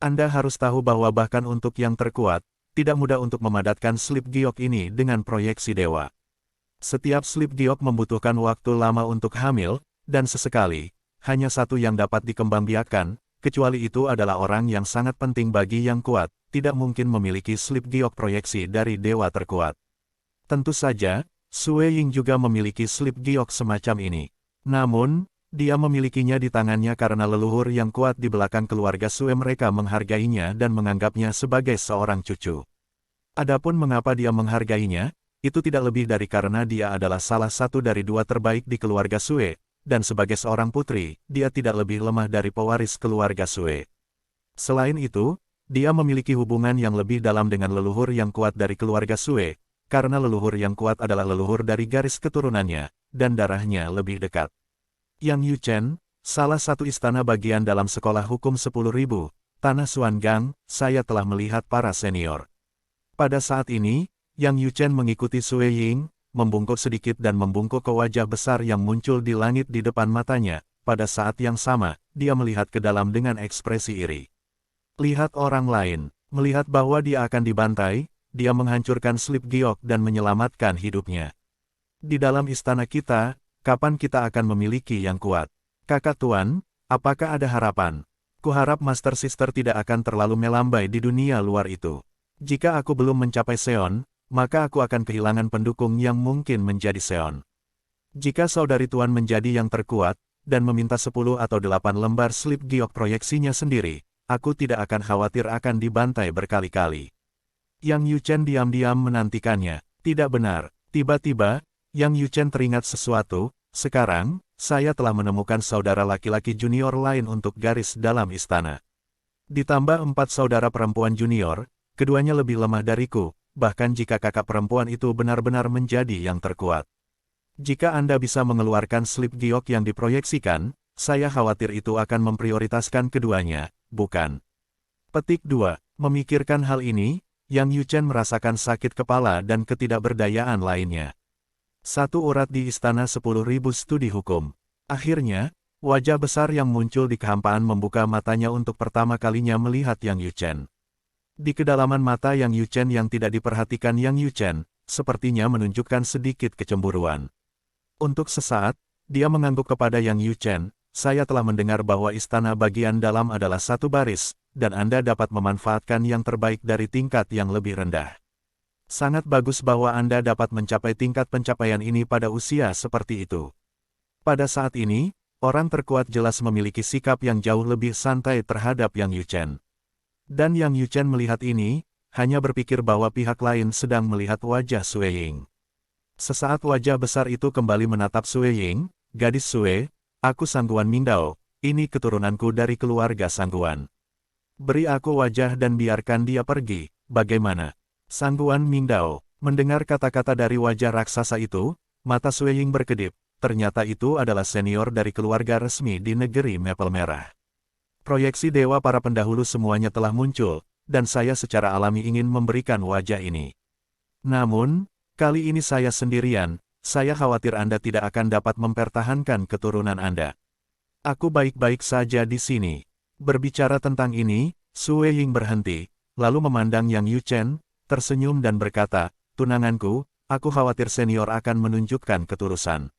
Anda harus tahu bahwa bahkan untuk yang terkuat, tidak mudah untuk memadatkan slip giok ini dengan proyeksi dewa. Setiap slip giok membutuhkan waktu lama untuk hamil, dan sesekali, hanya satu yang dapat dikembangbiakkan, kecuali itu adalah orang yang sangat penting bagi yang kuat, tidak mungkin memiliki slip giok proyeksi dari dewa terkuat. Tentu saja, Sue Ying juga memiliki slip giok semacam ini. Namun, dia memilikinya di tangannya karena leluhur yang kuat di belakang keluarga Sue mereka menghargainya dan menganggapnya sebagai seorang cucu. Adapun mengapa dia menghargainya, itu tidak lebih dari karena dia adalah salah satu dari dua terbaik di keluarga Sue, dan sebagai seorang putri, dia tidak lebih lemah dari pewaris keluarga Sue. Selain itu, dia memiliki hubungan yang lebih dalam dengan leluhur yang kuat dari keluarga Sue, karena leluhur yang kuat adalah leluhur dari garis keturunannya, dan darahnya lebih dekat. Yang Yuchen, salah satu istana bagian dalam sekolah hukum 10.000, Tanah Xuangang, saya telah melihat para senior. Pada saat ini, Yang Yuchen mengikuti Sue Ying, membungkuk sedikit dan membungkuk ke wajah besar yang muncul di langit di depan matanya. Pada saat yang sama, dia melihat ke dalam dengan ekspresi iri. Lihat orang lain, melihat bahwa dia akan dibantai, dia menghancurkan slip giok dan menyelamatkan hidupnya. Di dalam istana kita, kapan kita akan memiliki yang kuat? Kakak Tuan, apakah ada harapan? Kuharap Master Sister tidak akan terlalu melambai di dunia luar itu. Jika aku belum mencapai Seon, maka aku akan kehilangan pendukung yang mungkin menjadi Seon. Jika saudari Tuan menjadi yang terkuat, dan meminta 10 atau 8 lembar slip giok proyeksinya sendiri, aku tidak akan khawatir akan dibantai berkali-kali. Yang Yuchen diam-diam menantikannya. Tidak benar. Tiba-tiba, Yang Yuchen teringat sesuatu. Sekarang, saya telah menemukan saudara laki-laki junior lain untuk garis dalam istana. Ditambah 4 saudara perempuan junior, keduanya lebih lemah dariku, bahkan jika kakak perempuan itu benar-benar menjadi yang terkuat. Jika Anda bisa mengeluarkan slip giok yang diproyeksikan, saya khawatir itu akan memprioritaskan keduanya, bukan? Petik 2. Memikirkan hal ini, Yang Yuchen merasakan sakit kepala dan ketidakberdayaan lainnya. Satu urat di istana 10.000 studi hukum. Akhirnya, wajah besar yang muncul di kehampaan membuka matanya untuk pertama kalinya melihat Yang Yuchen. Di kedalaman mata Yang Yuchen yang tidak diperhatikan Yang Yuchen, sepertinya menunjukkan sedikit kecemburuan. Untuk sesaat, dia mengangguk kepada Yang Yuchen, saya telah mendengar bahwa istana bagian dalam adalah satu baris, dan Anda dapat memanfaatkan yang terbaik dari tingkat yang lebih rendah. Sangat bagus bahwa Anda dapat mencapai tingkat pencapaian ini pada usia seperti itu. Pada saat ini, orang terkuat jelas memiliki sikap yang jauh lebih santai terhadap Yang Yuchen. Dan Yang Yuchen melihat ini, hanya berpikir bahwa pihak lain sedang melihat wajah Sue Ying. Sesaat wajah besar itu kembali menatap Sue Ying, gadis Sue, aku Sangguan Mingdao, ini keturunanku dari keluarga Sangguan. Beri aku wajah dan biarkan dia pergi, bagaimana? Sangguan Mingdao, mendengar kata-kata dari wajah raksasa itu, mata Sue Ying berkedip, ternyata itu adalah senior dari keluarga resmi di negeri Maple Merah. Proyeksi dewa para pendahulu semuanya telah muncul, dan saya secara alami ingin memberikan wajah ini. Namun, kali ini saya sendirian, saya khawatir Anda tidak akan dapat mempertahankan keturunan Anda. Aku baik-baik saja di sini. Berbicara tentang ini, Sue Ying berhenti, lalu memandang Yang Yuchen, tersenyum dan berkata, tunanganku, aku khawatir senior akan menunjukkan keturusan.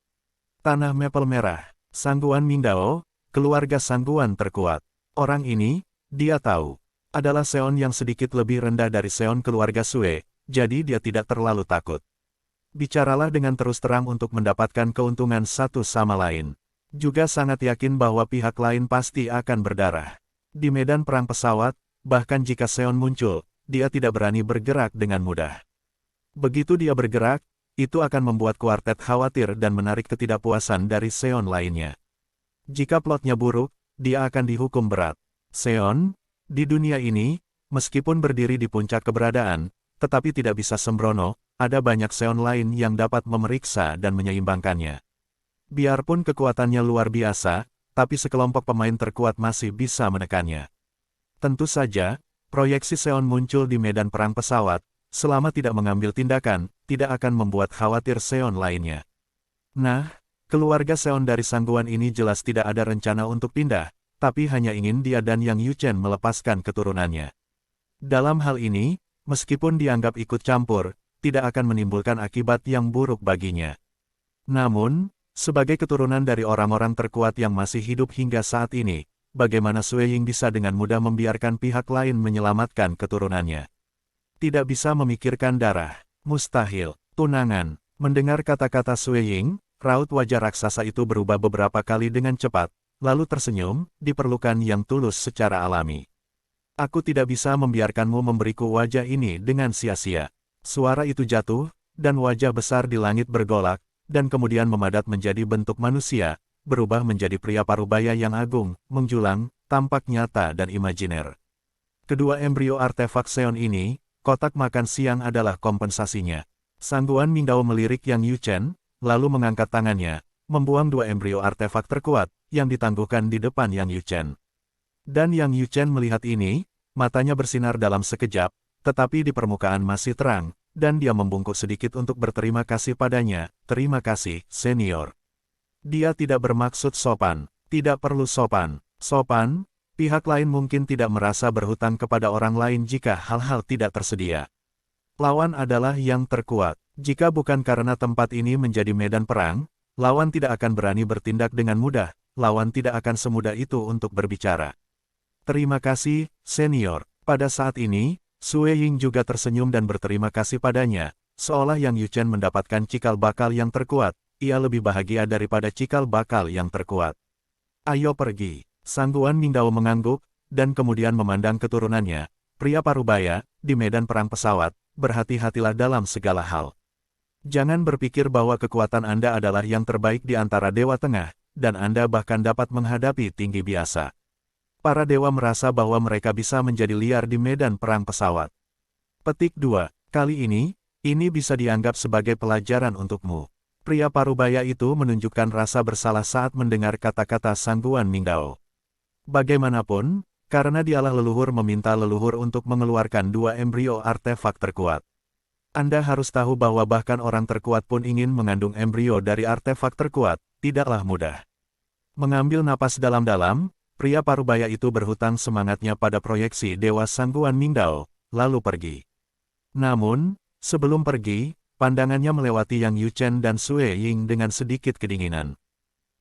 Tanah Maple Merah, Sangguan Mingdao, keluarga Sangguan terkuat. Orang ini, dia tahu, adalah Seon yang sedikit lebih rendah dari Seon keluarga Sue, jadi dia tidak terlalu takut. Bicaralah dengan terus terang untuk mendapatkan keuntungan satu sama lain. Juga sangat yakin bahwa pihak lain pasti akan berdarah. Di medan perang pesawat, bahkan jika Seon muncul, dia tidak berani bergerak dengan mudah. Begitu dia bergerak, itu akan membuat kuartet khawatir dan menarik ketidakpuasan dari Seon lainnya. Jika plotnya buruk, dia akan dihukum berat. Seon, di dunia ini, meskipun berdiri di puncak keberadaan, tetapi tidak bisa sembrono, ada banyak Seon lain yang dapat memeriksa dan menyeimbangkannya. Biarpun kekuatannya luar biasa, tapi sekelompok pemain terkuat masih bisa menekannya. Tentu saja, proyeksi Seon muncul di medan perang pesawat, selama tidak mengambil tindakan, tidak akan membuat khawatir Seon lainnya. Nah, keluarga Seon dari Sangguan ini jelas tidak ada rencana untuk pindah, tapi hanya ingin dia dan Yang Yuchen melepaskan keturunannya. Dalam hal ini, meskipun dianggap ikut campur, tidak akan menimbulkan akibat yang buruk baginya. Namun, sebagai keturunan dari orang-orang terkuat yang masih hidup hingga saat ini, bagaimana Sue Ying bisa dengan mudah membiarkan pihak lain menyelamatkan keturunannya? Tidak bisa memikirkan darah. Mustahil. Tunangan. Mendengar kata-kata Sue Ying, raut wajah raksasa itu berubah beberapa kali dengan cepat, lalu tersenyum, diperlukan yang tulus secara alami. Aku tidak bisa membiarkanmu memberiku wajah ini dengan sia-sia. Suara itu jatuh, dan wajah besar di langit bergolak, dan kemudian memadat menjadi bentuk manusia, berubah menjadi pria parubaya yang agung, menjulang, tampak nyata dan imajiner. Kedua embrio artefak Seon ini, kotak makan siang adalah kompensasinya. Sangguan Mingdao melirik Yang Yuchen, lalu mengangkat tangannya, membuang dua embrio artefak terkuat, yang ditangguhkan di depan Yang Yuchen. Dan Yang Yuchen melihat ini, matanya bersinar dalam sekejap, tetapi di permukaan masih terang, dan dia membungkuk sedikit untuk berterima kasih padanya. Terima kasih, senior. Dia tidak bermaksud sopan, tidak perlu sopan. Sopan, pihak lain mungkin tidak merasa berhutang kepada orang lain jika hal-hal tidak tersedia. Lawan adalah yang terkuat. Jika bukan karena tempat ini menjadi medan perang, lawan tidak akan berani bertindak dengan mudah, lawan tidak akan semudah itu untuk berbicara. Terima kasih, senior. Pada saat ini, Sue Ying juga tersenyum dan berterima kasih padanya, seolah Yang Yuchen mendapatkan cikal bakal yang terkuat, ia lebih bahagia daripada cikal bakal yang terkuat. Ayo pergi. Sangguan Mingdao mengangguk, dan kemudian memandang keturunannya, pria parubaya, di medan perang pesawat. Berhati-hatilah dalam segala hal. Jangan berpikir bahwa kekuatan Anda adalah yang terbaik di antara Dewa Tengah, dan Anda bahkan dapat menghadapi tinggi biasa. Para dewa merasa bahwa mereka bisa menjadi liar di medan perang pesawat. Petik 2. Kali ini bisa dianggap sebagai pelajaran untukmu. Pria parubaya itu menunjukkan rasa bersalah saat mendengar kata-kata Sangguan Mingdao. Bagaimanapun, karena dialah leluhur meminta leluhur untuk mengeluarkan dua embrio artefak terkuat. Anda harus tahu bahwa bahkan orang terkuat pun ingin mengandung embrio dari artefak terkuat, tidaklah mudah. Mengambil napas dalam-dalam, pria parubaya itu berhutang semangatnya pada proyeksi Dewa Sangguan Mingdao, lalu pergi. Namun, sebelum pergi, pandangannya melewati Yang Yuchen dan Sue Ying dengan sedikit kedinginan.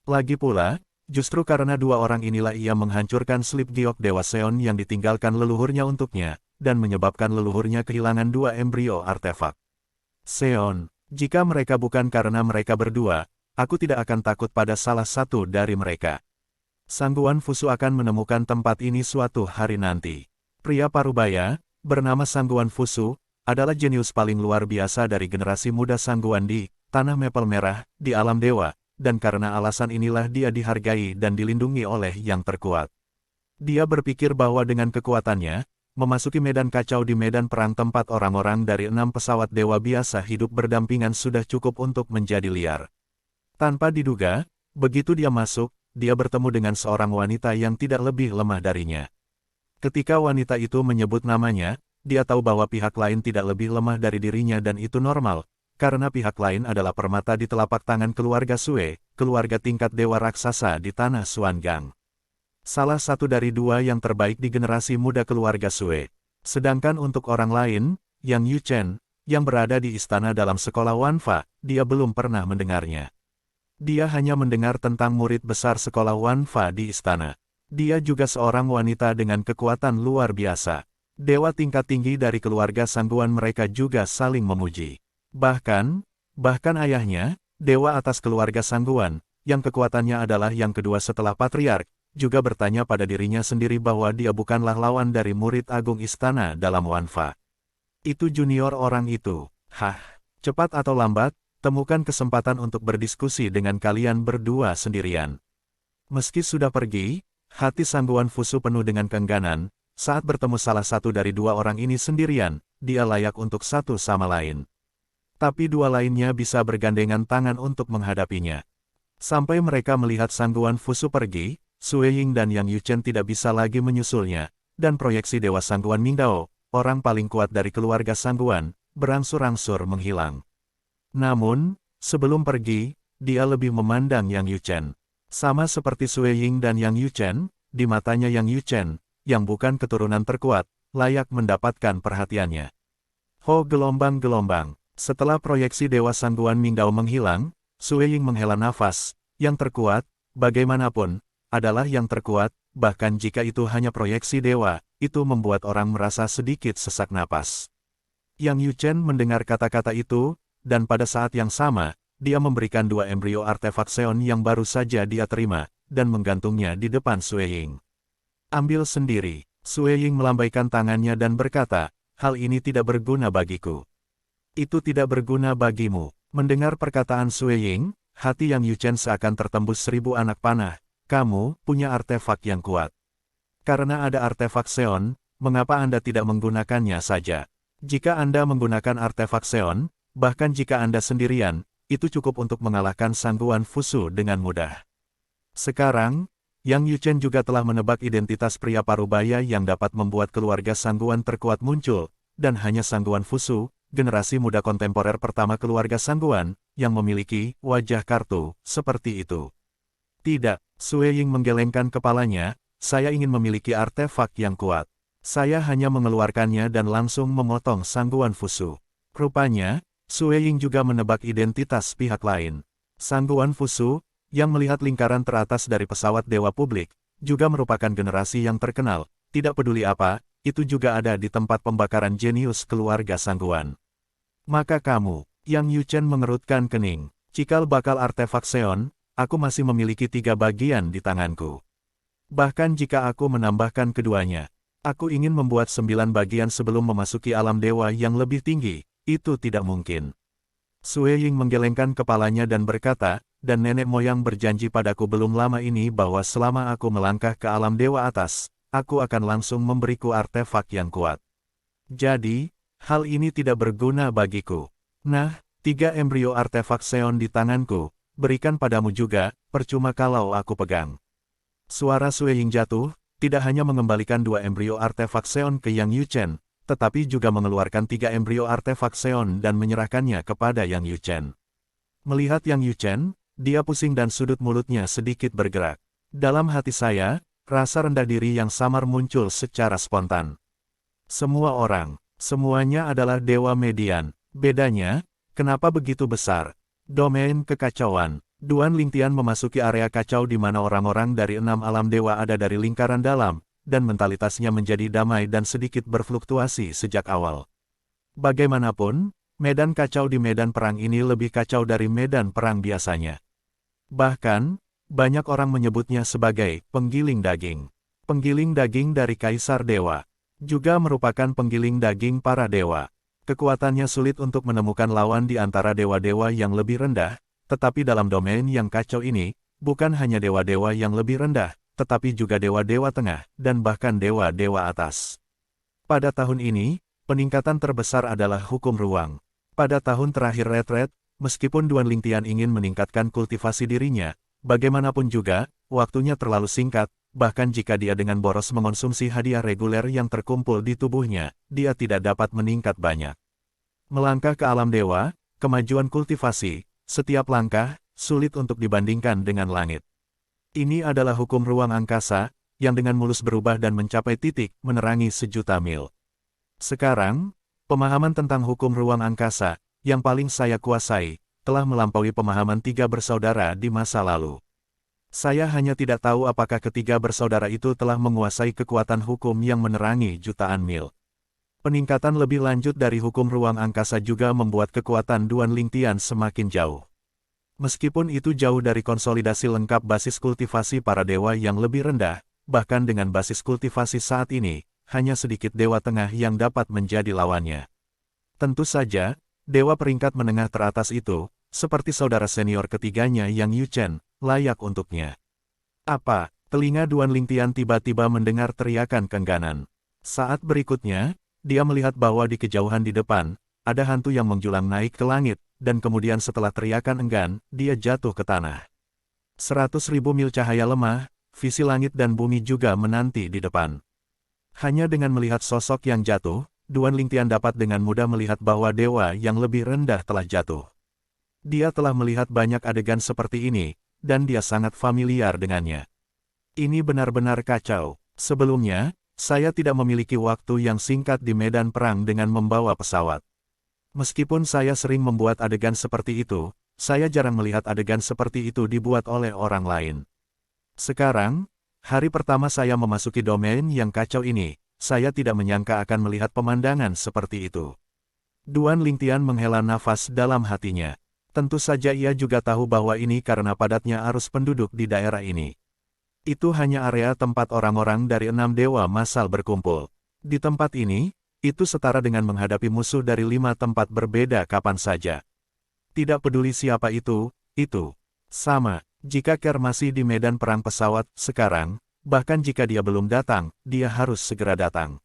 Lagi pula, justru karena dua orang inilah ia menghancurkan slip giok Dewa Seon yang ditinggalkan leluhurnya untuknya, dan menyebabkan leluhurnya kehilangan dua embrio artefak. Seon, jika mereka bukan karena mereka berdua, aku tidak akan takut pada salah satu dari mereka. Sangguan Fusu akan menemukan tempat ini suatu hari nanti. Pria parubaya, bernama Sangguan Fusu, adalah jenius paling luar biasa dari generasi muda Sangguan di Tanah Maple Merah, di alam dewa. Dan karena alasan inilah dia dihargai dan dilindungi oleh yang terkuat. Dia berpikir bahwa dengan kekuatannya, memasuki medan kacau di medan perang tempat orang-orang dari 6 pesawat dewa biasa hidup berdampingan sudah cukup untuk menjadi liar. Tanpa diduga, begitu dia masuk, dia bertemu dengan seorang wanita yang tidak lebih lemah darinya. Ketika wanita itu menyebut namanya, dia tahu bahwa pihak lain tidak lebih lemah dari dirinya dan itu normal. Karena pihak lain adalah permata di telapak tangan keluarga Sue, keluarga tingkat dewa raksasa di tanah Xuangang. Salah satu dari dua yang terbaik di generasi muda keluarga Sue. Sedangkan untuk orang lain, Yang Yuchen, yang berada di istana dalam sekolah Wanfa, dia belum pernah mendengarnya. Dia hanya mendengar tentang murid besar sekolah Wanfa di istana. Dia juga seorang wanita dengan kekuatan luar biasa. Dewa tingkat tinggi dari keluarga Sangguan mereka juga saling memuji. Bahkan ayahnya, dewa atas keluarga Sangguan, yang kekuatannya adalah yang kedua setelah patriark, juga bertanya pada dirinya sendiri bahwa dia bukanlah lawan dari murid agung istana dalam Wanfa. Itu junior orang itu. Cepat atau lambat, temukan kesempatan untuk berdiskusi dengan kalian berdua sendirian. Meski sudah pergi, hati Sangguan Fusu penuh dengan keengganan, saat bertemu salah satu dari dua orang ini sendirian, dia layak untuk satu sama lain. Tapi dua lainnya bisa bergandengan tangan untuk menghadapinya. Sampai mereka melihat Sangguan Fusu pergi, Sue Ying dan Yang Yuchen tidak bisa lagi menyusulnya, dan proyeksi Dewa Sangguan Mingdao, orang paling kuat dari keluarga Sangguan, berangsur-angsur menghilang. Namun, sebelum pergi, dia lebih memandang Yang Yuchen. Sama seperti Sue Ying dan Yang Yuchen, di matanya Yang Yuchen, yang bukan keturunan terkuat, layak mendapatkan perhatiannya. Ho gelombang-gelombang. Setelah proyeksi Dewa Sangguan Mingdao menghilang, Sui Ying menghela nafas. Yang terkuat, bagaimanapun, adalah yang terkuat, bahkan jika itu hanya proyeksi dewa, itu membuat orang merasa sedikit sesak napas. Yang Yuchen mendengar kata-kata itu, dan pada saat yang sama, dia memberikan 2 embrio artefak Seon yang baru saja dia terima, dan menggantungnya di depan Sui Ying. Ambil sendiri. Sui Ying melambaikan tangannya dan berkata, hal ini tidak berguna bagiku. Itu tidak berguna bagimu. Mendengar perkataan Sui Ying, hati Yang Yuchen seakan tertembus 1000 anak panah. Kamu punya artefak yang kuat. Karena ada artefak Seon, mengapa Anda tidak menggunakannya saja? Jika Anda menggunakan artefak Seon, bahkan jika Anda sendirian, itu cukup untuk mengalahkan Sangguan Fusu dengan mudah. Sekarang, Yang Yuchen juga telah menebak identitas pria parubaya yang dapat membuat keluarga Sangguan terkuat muncul, dan hanya Sangguan Fusu, generasi muda kontemporer pertama keluarga Sangguan, yang memiliki wajah kartu seperti itu. Tidak, Sui Ying menggelengkan kepalanya, saya ingin memiliki artefak yang kuat. Saya hanya mengeluarkannya dan langsung memotong Sangguan Fusu. Rupanya, Sui Ying juga menebak identitas pihak lain. Sangguan Fusu, yang melihat lingkaran teratas dari pesawat Dewa Publik, juga merupakan generasi yang terkenal, tidak peduli apa, itu juga ada di tempat pembakaran jenius keluarga Sangguan. Maka kamu, Yang Yuchen mengerutkan kening, cikal bakal artefak Seon, aku masih memiliki 3 bagian di tanganku. Bahkan jika aku menambahkan keduanya, aku ingin membuat 9 bagian sebelum memasuki alam dewa yang lebih tinggi, itu tidak mungkin. Sui Ying menggelengkan kepalanya dan berkata, dan nenek moyang berjanji padaku belum lama ini bahwa selama aku melangkah ke alam dewa atas, aku akan langsung memberiku artefak yang kuat. Jadi, hal ini tidak berguna bagiku. Nah, 3 embrio artefak Seon di tanganku, berikan padamu juga, percuma kalau aku pegang. Suara Sui Ying jatuh, tidak hanya mengembalikan 2 embrio artefak Seon ke Yang Yuchen, tetapi juga mengeluarkan 3 embrio artefak Seon dan menyerahkannya kepada Yang Yuchen. Melihat Yang Yuchen, dia pusing dan sudut mulutnya sedikit bergerak. Dalam hati saya, rasa rendah diri yang samar muncul secara spontan. Semua orang, semuanya adalah Dewa Median. Bedanya, kenapa begitu besar? Domain kekacauan. Duan Lingtian memasuki area kacau di mana orang-orang dari 6 alam dewa ada dari lingkaran dalam, dan mentalitasnya menjadi damai dan sedikit berfluktuasi sejak awal. Bagaimanapun, medan kacau di medan perang ini lebih kacau dari medan perang biasanya. Bahkan, banyak orang menyebutnya sebagai penggiling daging. Penggiling daging dari Kaisar Dewa. Juga merupakan penggiling daging para dewa. Kekuatannya sulit untuk menemukan lawan di antara dewa-dewa yang lebih rendah, tetapi dalam domain yang kacau ini, bukan hanya dewa-dewa yang lebih rendah, tetapi juga dewa-dewa tengah, dan bahkan dewa-dewa atas. Pada tahun ini, peningkatan terbesar adalah hukum ruang. Pada tahun terakhir retret, meskipun Duan Lingtian ingin meningkatkan kultivasi dirinya, bagaimanapun juga, waktunya terlalu singkat, bahkan jika dia dengan boros mengonsumsi hadiah reguler yang terkumpul di tubuhnya, dia tidak dapat meningkat banyak. Melangkah ke alam dewa, kemajuan kultivasi, setiap langkah, sulit untuk dibandingkan dengan langit. Ini adalah hukum ruang angkasa, yang dengan mulus berubah dan mencapai titik, menerangi sejuta mil. Sekarang, pemahaman tentang hukum ruang angkasa, yang paling saya kuasai, telah melampaui pemahaman 3 bersaudara di masa lalu. Saya hanya tidak tahu apakah ketiga bersaudara itu telah menguasai kekuatan hukum yang menerangi jutaan mil. Peningkatan lebih lanjut dari hukum ruang angkasa juga membuat kekuatan Duan Lingtian semakin jauh. Meskipun itu jauh dari konsolidasi lengkap basis kultivasi para dewa yang lebih rendah, bahkan dengan basis kultivasi saat ini, hanya sedikit dewa tengah yang dapat menjadi lawannya. Tentu saja, dewa peringkat menengah teratas itu, seperti saudara senior ketiganya Yang Yuchen, layak untuknya. Apa? Telinga Duan Lingtian tiba-tiba mendengar teriakan kengganan. Saat berikutnya, dia melihat bahwa di kejauhan di depan, ada hantu yang menjulang naik ke langit, dan kemudian setelah teriakan enggan, dia jatuh ke tanah. 100.000 mil cahaya lemah, visi langit dan bumi juga menanti di depan. Hanya dengan melihat sosok yang jatuh, Duan Lingtian dapat dengan mudah melihat bahwa dewa yang lebih rendah telah jatuh. Dia telah melihat banyak adegan seperti ini, dan dia sangat familiar dengannya. Ini benar-benar kacau. Sebelumnya, saya tidak memiliki waktu yang singkat di medan perang dengan membawa pesawat. Meskipun saya sering membuat adegan seperti itu, saya jarang melihat adegan seperti itu dibuat oleh orang lain. Sekarang, hari pertama saya memasuki domain yang kacau ini, saya tidak menyangka akan melihat pemandangan seperti itu. Duan Lingtian menghela nafas dalam hatinya. Tentu saja ia juga tahu bahwa ini karena padatnya arus penduduk di daerah ini. Itu hanya area tempat orang-orang dari 6 dewa massal berkumpul. Di tempat ini, itu setara dengan menghadapi musuh dari 5 tempat berbeda kapan saja. Tidak peduli siapa itu sama. Jika Ker masih di medan perang pesawat sekarang, bahkan jika dia belum datang, dia harus segera datang.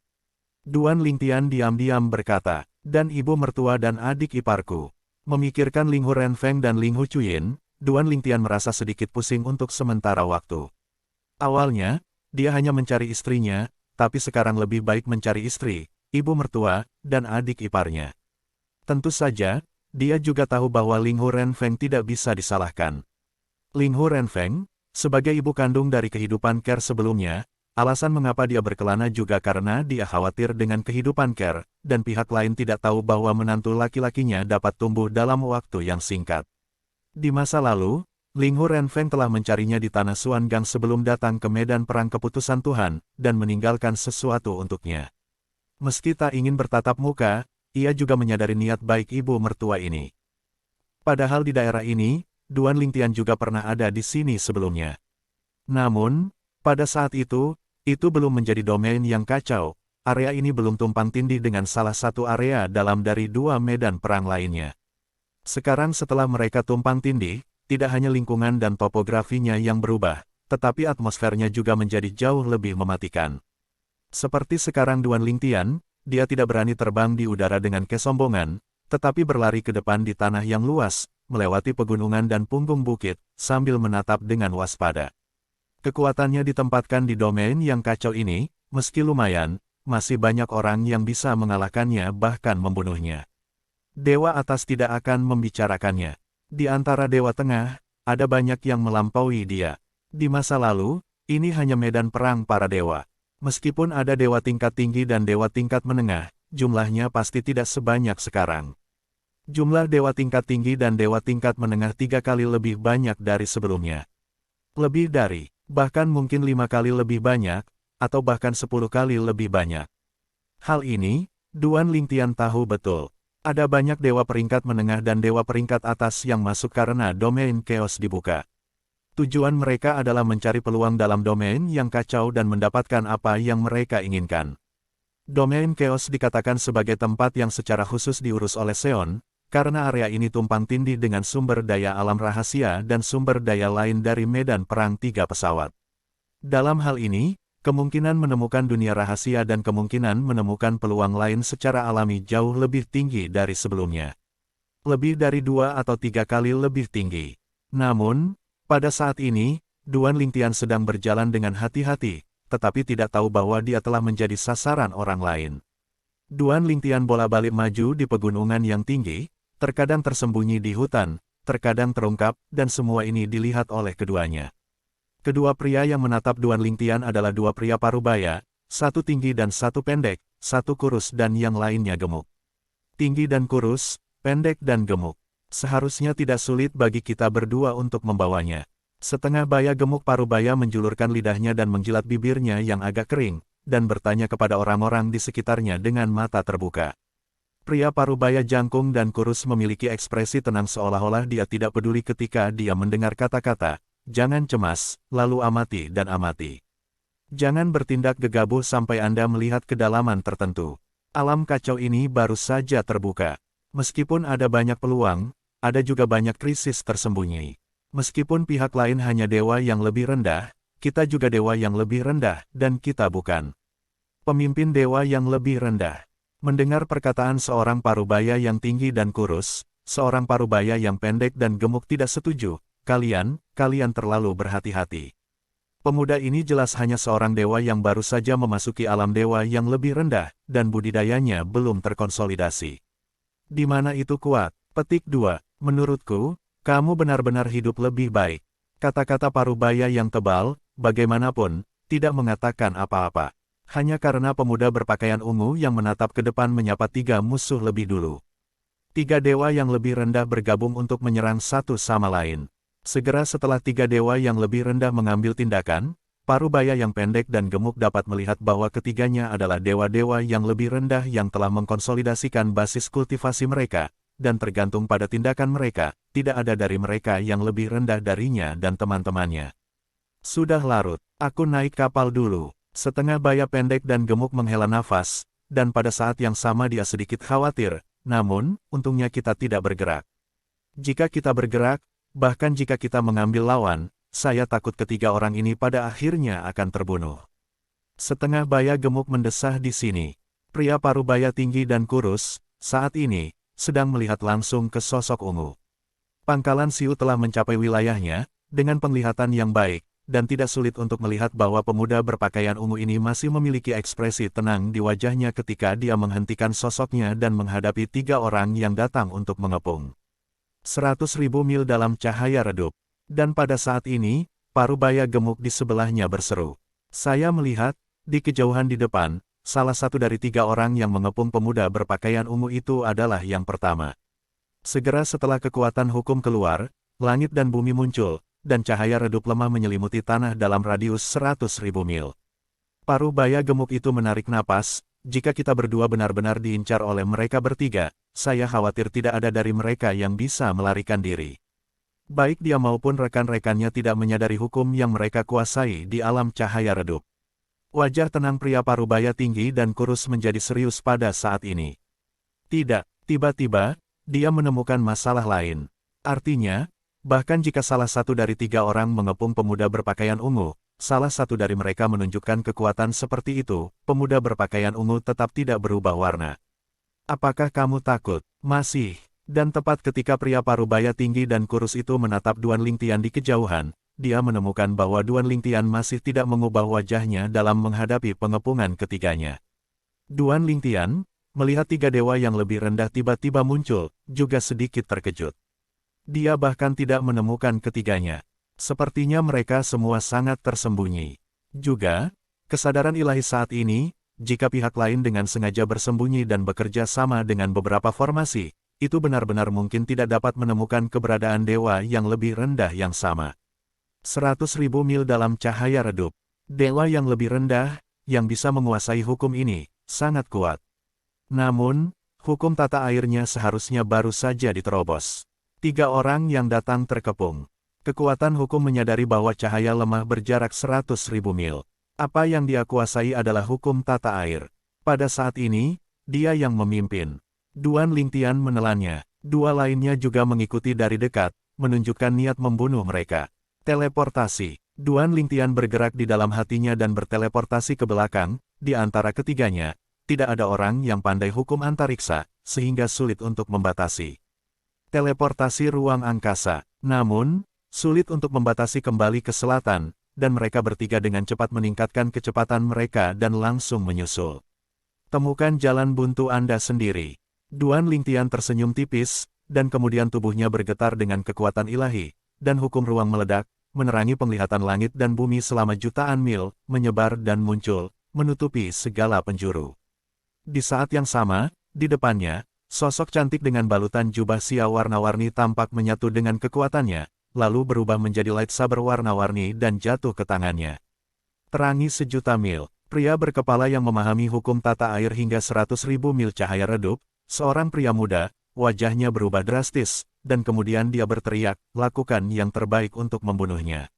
Duan Lingtian diam-diam berkata, dan ibu mertua dan adik iparku. Memikirkan Ling Hu Renfeng dan Ling Hu Chuyin, Duan Lingtian merasa sedikit pusing untuk sementara waktu. Awalnya, dia hanya mencari istrinya, tapi sekarang lebih baik mencari istri, ibu mertua, dan adik iparnya. Tentu saja, dia juga tahu bahwa Ling Hu Renfeng tidak bisa disalahkan. Ling Hu Renfeng, sebagai ibu kandung dari kehidupan Ker sebelumnya, alasan mengapa dia berkelana juga karena dia khawatir dengan kehidupan Ker, dan pihak lain tidak tahu bahwa menantu laki-lakinya dapat tumbuh dalam waktu yang singkat. Di masa lalu, Ling Hu Renfeng telah mencarinya di tanah Xuangang sebelum datang ke medan perang keputusan Tuhan, dan meninggalkan sesuatu untuknya. Meski tak ingin bertatap muka, ia juga menyadari niat baik ibu mertua ini. Padahal di daerah ini, Duan Lingtian juga pernah ada di sini sebelumnya. Namun, pada saat itu belum menjadi domain yang kacau, area ini belum tumpang tindih dengan salah satu area dalam dari 2 medan perang lainnya. Sekarang setelah mereka tumpang tindih, tidak hanya lingkungan dan topografinya yang berubah, tetapi atmosfernya juga menjadi jauh lebih mematikan. Seperti sekarang Duan Lingtian, dia tidak berani terbang di udara dengan kesombongan, tetapi berlari ke depan di tanah yang luas, melewati pegunungan dan punggung bukit, sambil menatap dengan waspada. Kekuatannya ditempatkan di domain yang kacau ini, meski lumayan, masih banyak orang yang bisa mengalahkannya bahkan membunuhnya. Dewa atas tidak akan membicarakannya. Di antara Dewa Tengah, ada banyak yang melampaui dia. Di masa lalu, ini hanya medan perang para dewa. Meskipun ada dewa tingkat tinggi dan dewa tingkat menengah, jumlahnya pasti tidak sebanyak sekarang. Jumlah dewa tingkat tinggi dan dewa tingkat menengah 3 kali lebih banyak dari sebelumnya. Lebih dari, bahkan mungkin 5 kali lebih banyak, atau bahkan 10 kali lebih banyak. Hal ini, Duan Lingtian tahu betul. Ada banyak dewa peringkat menengah dan dewa peringkat atas yang masuk karena domain chaos dibuka. Tujuan mereka adalah mencari peluang dalam domain yang kacau dan mendapatkan apa yang mereka inginkan. Domain chaos dikatakan sebagai tempat yang secara khusus diurus oleh Seon, karena area ini tumpang tindih dengan sumber daya alam rahasia dan sumber daya lain dari medan perang 3 pesawat. Dalam hal ini, kemungkinan menemukan dunia rahasia dan kemungkinan menemukan peluang lain secara alami jauh lebih tinggi dari sebelumnya. Lebih dari 2 atau 3 kali lebih tinggi. Namun, pada saat ini, Duan Lingtian sedang berjalan dengan hati-hati, tetapi tidak tahu bahwa dia telah menjadi sasaran orang lain. Duan Lingtian bolak-balik maju di pegunungan yang tinggi, terkadang tersembunyi di hutan, terkadang terungkap, dan semua ini dilihat oleh keduanya. Kedua pria yang menatap Duan Lingtian adalah 2 pria parubaya, satu tinggi dan satu pendek, satu kurus dan yang lainnya gemuk. Tinggi dan kurus, pendek dan gemuk. Seharusnya tidak sulit bagi kita berdua untuk membawanya. Setengah baya gemuk parubaya menjulurkan lidahnya dan menjilat bibirnya yang agak kering, dan bertanya kepada orang-orang di sekitarnya dengan mata terbuka. Pria parubaya jangkung dan kurus memiliki ekspresi tenang seolah-olah dia tidak peduli ketika dia mendengar kata-kata, "Jangan cemas, lalu amati dan amati. Jangan bertindak gegabah sampai Anda melihat kedalaman tertentu. Alam kacau ini baru saja terbuka. Meskipun ada banyak peluang, ada juga banyak krisis tersembunyi. Meskipun pihak lain hanya dewa yang lebih rendah, kita juga dewa yang lebih rendah, dan kita bukan pemimpin dewa yang lebih rendah." Mendengar perkataan seorang parubaya yang tinggi dan kurus, seorang parubaya yang pendek dan gemuk tidak setuju. Kalian terlalu berhati-hati. Pemuda ini jelas hanya seorang dewa yang baru saja memasuki alam dewa yang lebih rendah, dan budidayanya belum terkonsolidasi. Di mana itu kuat? Petik 2. Menurutku, kamu benar-benar hidup lebih baik. Kata-kata parubaya yang tebal, bagaimanapun, tidak mengatakan apa-apa. Hanya karena pemuda berpakaian ungu yang menatap ke depan menyapa tiga musuh lebih dulu. Tiga dewa yang lebih rendah bergabung untuk menyerang satu sama lain. Segera setelah tiga dewa yang lebih rendah mengambil tindakan, Parubaya yang pendek dan gemuk dapat melihat bahwa ketiganya adalah dewa-dewa yang lebih rendah yang telah mengkonsolidasikan basis kultivasi mereka, dan tergantung pada tindakan mereka, tidak ada dari mereka yang lebih rendah darinya dan teman-temannya. Sudah larut, aku naik kapal dulu. Setengah baya pendek dan gemuk menghela nafas, dan pada saat yang sama dia sedikit khawatir, namun, untungnya kita tidak bergerak. Jika kita bergerak, bahkan jika kita mengambil lawan, saya takut ketiga orang ini pada akhirnya akan terbunuh. Setengah baya gemuk mendesah di sini. Pria parubaya tinggi dan kurus, saat ini, sedang melihat langsung ke sosok ungu. Pangkalan Siu telah mencapai wilayahnya, dengan penglihatan yang baik, dan tidak sulit untuk melihat bahwa pemuda berpakaian ungu ini masih memiliki ekspresi tenang di wajahnya ketika dia menghentikan sosoknya dan menghadapi tiga orang yang datang untuk mengepung. 100.000 mil dalam cahaya redup. Dan pada saat ini, parubaya gemuk di sebelahnya berseru. Saya melihat, di kejauhan di depan, salah satu dari tiga orang yang mengepung pemuda berpakaian ungu itu adalah yang pertama. Segera setelah kekuatan hukum keluar, langit dan bumi muncul, dan cahaya redup lemah menyelimuti tanah dalam radius 100.000 mil. Parubaya gemuk itu menarik napas, jika kita berdua benar-benar diincar oleh mereka bertiga, saya khawatir tidak ada dari mereka yang bisa melarikan diri. Baik dia maupun rekan-rekannya tidak menyadari hukum yang mereka kuasai di alam cahaya redup. Wajah tenang pria parubaya tinggi dan kurus menjadi serius pada saat ini. Tidak, tiba-tiba, dia menemukan masalah lain. Artinya, bahkan jika salah satu dari tiga orang mengepung pemuda berpakaian ungu, salah satu dari mereka menunjukkan kekuatan seperti itu, pemuda berpakaian ungu tetap tidak berubah warna. Apakah kamu takut? Masih. Dan tepat ketika pria parubaya tinggi dan kurus itu menatap Duan Lingtian di kejauhan, dia menemukan bahwa Duan Lingtian masih tidak mengubah wajahnya dalam menghadapi pengepungan ketiganya. Duan Lingtian, melihat tiga dewa yang lebih rendah tiba-tiba muncul, juga sedikit terkejut. Dia bahkan tidak menemukan ketiganya. Sepertinya mereka semua sangat tersembunyi. Juga, kesadaran ilahi saat ini, jika pihak lain dengan sengaja bersembunyi dan bekerja sama dengan beberapa formasi, itu benar-benar mungkin tidak dapat menemukan keberadaan dewa yang lebih rendah yang sama. 100.000 mil dalam cahaya redup. Dewa yang lebih rendah, yang bisa menguasai hukum ini, sangat kuat. Namun, hukum tata airnya seharusnya baru saja diterobos. Tiga orang yang datang terkepung. Kekuatan hukum menyadari bahwa cahaya lemah berjarak 100.000 mil. Apa yang dia kuasai adalah hukum tata air. Pada saat ini, dia yang memimpin. Duan Lingtian menelannya. Dua lainnya juga mengikuti dari dekat, menunjukkan niat membunuh mereka. Teleportasi. Duan Lingtian bergerak di dalam hatinya dan berteleportasi ke belakang. Di antara ketiganya, tidak ada orang yang pandai hukum antariksa, sehingga sulit untuk membatasi. Teleportasi ruang angkasa. Namun, sulit untuk membatasi kembali ke selatan, dan mereka bertiga dengan cepat meningkatkan kecepatan mereka dan langsung menyusul. Temukan jalan buntu Anda sendiri. Duan Lingtian tersenyum tipis, dan kemudian tubuhnya bergetar dengan kekuatan ilahi, dan hukum ruang meledak, menerangi penglihatan langit dan bumi selama jutaan mil, menyebar dan muncul, menutupi segala penjuru. Di saat yang sama, di depannya, sosok cantik dengan balutan jubah sia warna-warni tampak menyatu dengan kekuatannya, lalu berubah menjadi lightsaber warna-warni dan jatuh ke tangannya. Terangi sejuta mil, pria berkepala yang memahami hukum tata air hingga 100.000 mil cahaya redup, seorang pria muda, wajahnya berubah drastis, dan kemudian dia berteriak, lakukan yang terbaik untuk membunuhnya.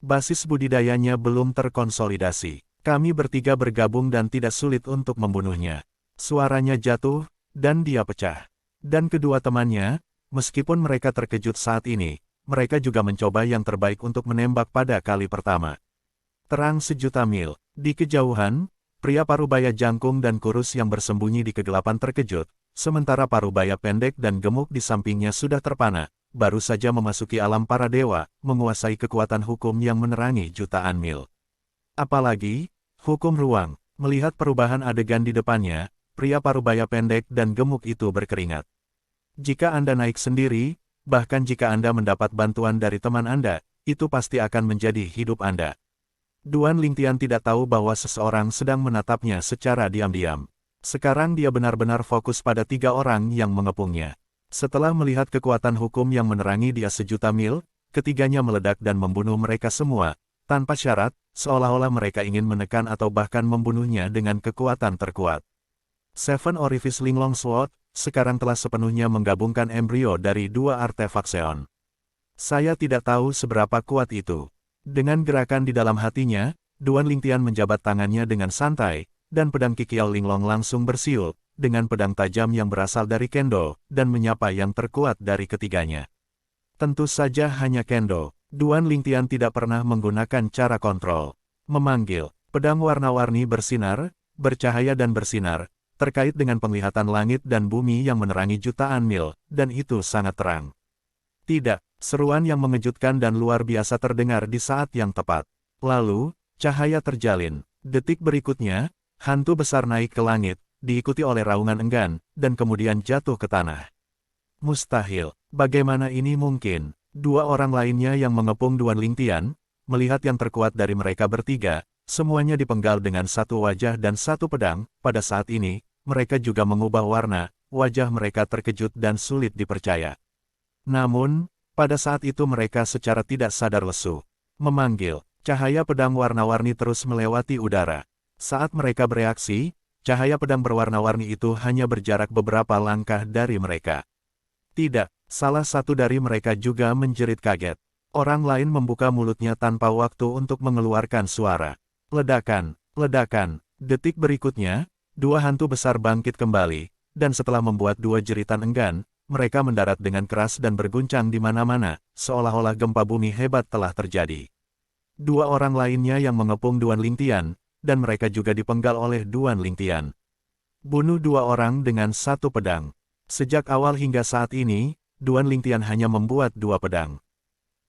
Basis budidayanya belum terkonsolidasi. Kami bertiga bergabung dan tidak sulit untuk membunuhnya. Suaranya jatuh, dan dia pecah. Dan kedua temannya, meskipun mereka terkejut saat ini, mereka juga mencoba yang terbaik untuk menembak pada kali pertama. Terang sejuta mil. Di kejauhan, pria parubaya jangkung dan kurus yang bersembunyi di kegelapan terkejut, sementara parubaya pendek dan gemuk di sampingnya sudah terpana, baru saja memasuki alam para dewa, menguasai kekuatan hukum yang menerangi jutaan mil. Apalagi, hukum ruang, melihat perubahan adegan di depannya, pria parubaya pendek dan gemuk itu berkeringat. Jika Anda naik sendiri, bahkan jika Anda mendapat bantuan dari teman Anda, itu pasti akan menjadi hidup Anda. Duan Lingtian tidak tahu bahwa seseorang sedang menatapnya secara diam-diam. Sekarang dia benar-benar fokus pada 3 orang yang mengepungnya. Setelah melihat kekuatan hukum yang menerangi dia sejuta mil, ketiganya meledak dan membunuh mereka semua, tanpa syarat, seolah-olah mereka ingin menekan atau bahkan membunuhnya dengan kekuatan terkuat. Seven Orifice Linglong Sword sekarang telah sepenuhnya menggabungkan embrio dari 2 artefak Seon. Saya tidak tahu seberapa kuat itu. Dengan gerakan di dalam hatinya, Duan Lingtian menjabat tangannya dengan santai, dan pedang Kikiao Linglong langsung bersiul, dengan pedang tajam yang berasal dari Kendo, dan menyapa yang terkuat dari ketiganya. Tentu saja hanya Kendo. Duan Lingtian tidak pernah menggunakan cara kontrol. Memanggil, pedang warna-warni bersinar, bercahaya dan bersinar, terkait dengan penglihatan langit dan bumi yang menerangi jutaan mil, dan itu sangat terang. Tidak, seruan yang mengejutkan dan luar biasa terdengar di saat yang tepat. Lalu, cahaya terjalin. Detik berikutnya, hantu besar naik ke langit, diikuti oleh raungan enggan, dan kemudian jatuh ke tanah. Mustahil, bagaimana ini mungkin? 2 orang lainnya yang mengepung Duan Lingtian, melihat yang terkuat dari mereka bertiga, semuanya dipenggal dengan 1 wajah dan 1 pedang. Pada saat ini, mereka juga mengubah warna, wajah mereka terkejut dan sulit dipercaya. Namun, pada saat itu mereka secara tidak sadar lesu. Memanggil, cahaya pedang warna-warni terus melewati udara. Saat mereka bereaksi, cahaya pedang berwarna-warni itu hanya berjarak beberapa langkah dari mereka. Tidak, salah satu dari mereka juga menjerit kaget. Orang lain membuka mulutnya tanpa waktu untuk mengeluarkan suara. Ledakan, ledakan. Detik berikutnya, 2 hantu besar bangkit kembali, dan setelah membuat 2 jeritan enggan, mereka mendarat dengan keras dan berguncang di mana-mana, seolah-olah gempa bumi hebat telah terjadi. 2 orang lainnya yang mengepung Duan Lingtian, dan mereka juga dipenggal oleh Duan Lingtian. Bunuh 2 orang dengan 1 pedang. Sejak awal hingga saat ini, Duan Lingtian hanya membuat 2 pedang.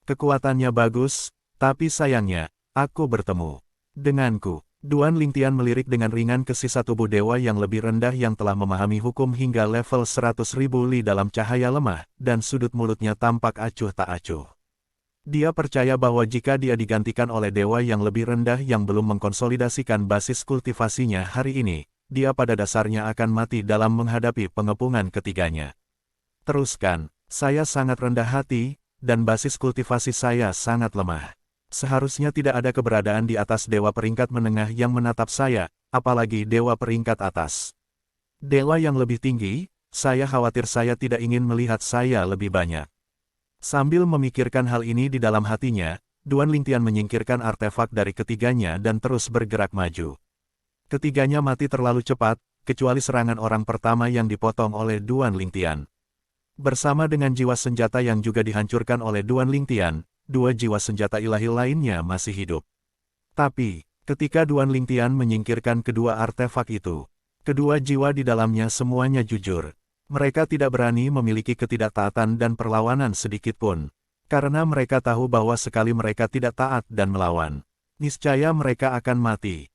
Kekuatannya bagus, tapi sayangnya, aku bertemu denganku. Duan Lingtian melirik dengan ringan ke sisa tubuh dewa yang lebih rendah yang telah memahami hukum hingga level 100.000 li dalam cahaya lemah, dan sudut mulutnya tampak acuh tak acuh. Dia percaya bahwa jika dia digantikan oleh dewa yang lebih rendah yang belum mengkonsolidasikan basis kultivasinya hari ini, dia pada dasarnya akan mati dalam menghadapi pengepungan ketiganya. Teruskan, saya sangat rendah hati, dan basis kultivasi saya sangat lemah. Seharusnya tidak ada keberadaan di atas dewa peringkat menengah yang menatap saya, apalagi dewa peringkat atas. Dewa yang lebih tinggi, saya khawatir saya tidak ingin melihat saya lebih banyak. Sambil memikirkan hal ini di dalam hatinya, Duan Lingtian menyingkirkan artefak dari ketiganya dan terus bergerak maju. Ketiganya mati terlalu cepat, kecuali serangan orang pertama yang dipotong oleh Duan Lingtian. Bersama dengan jiwa senjata yang juga dihancurkan oleh Duan Lingtian, 2 jiwa senjata ilahi lainnya masih hidup. Tapi, ketika Duan Lingtian menyingkirkan kedua artefak itu, kedua jiwa di dalamnya semuanya jujur. Mereka tidak berani memiliki ketidaktaatan dan perlawanan sedikit pun. Karena mereka tahu bahwa sekali mereka tidak taat dan melawan, niscaya mereka akan mati.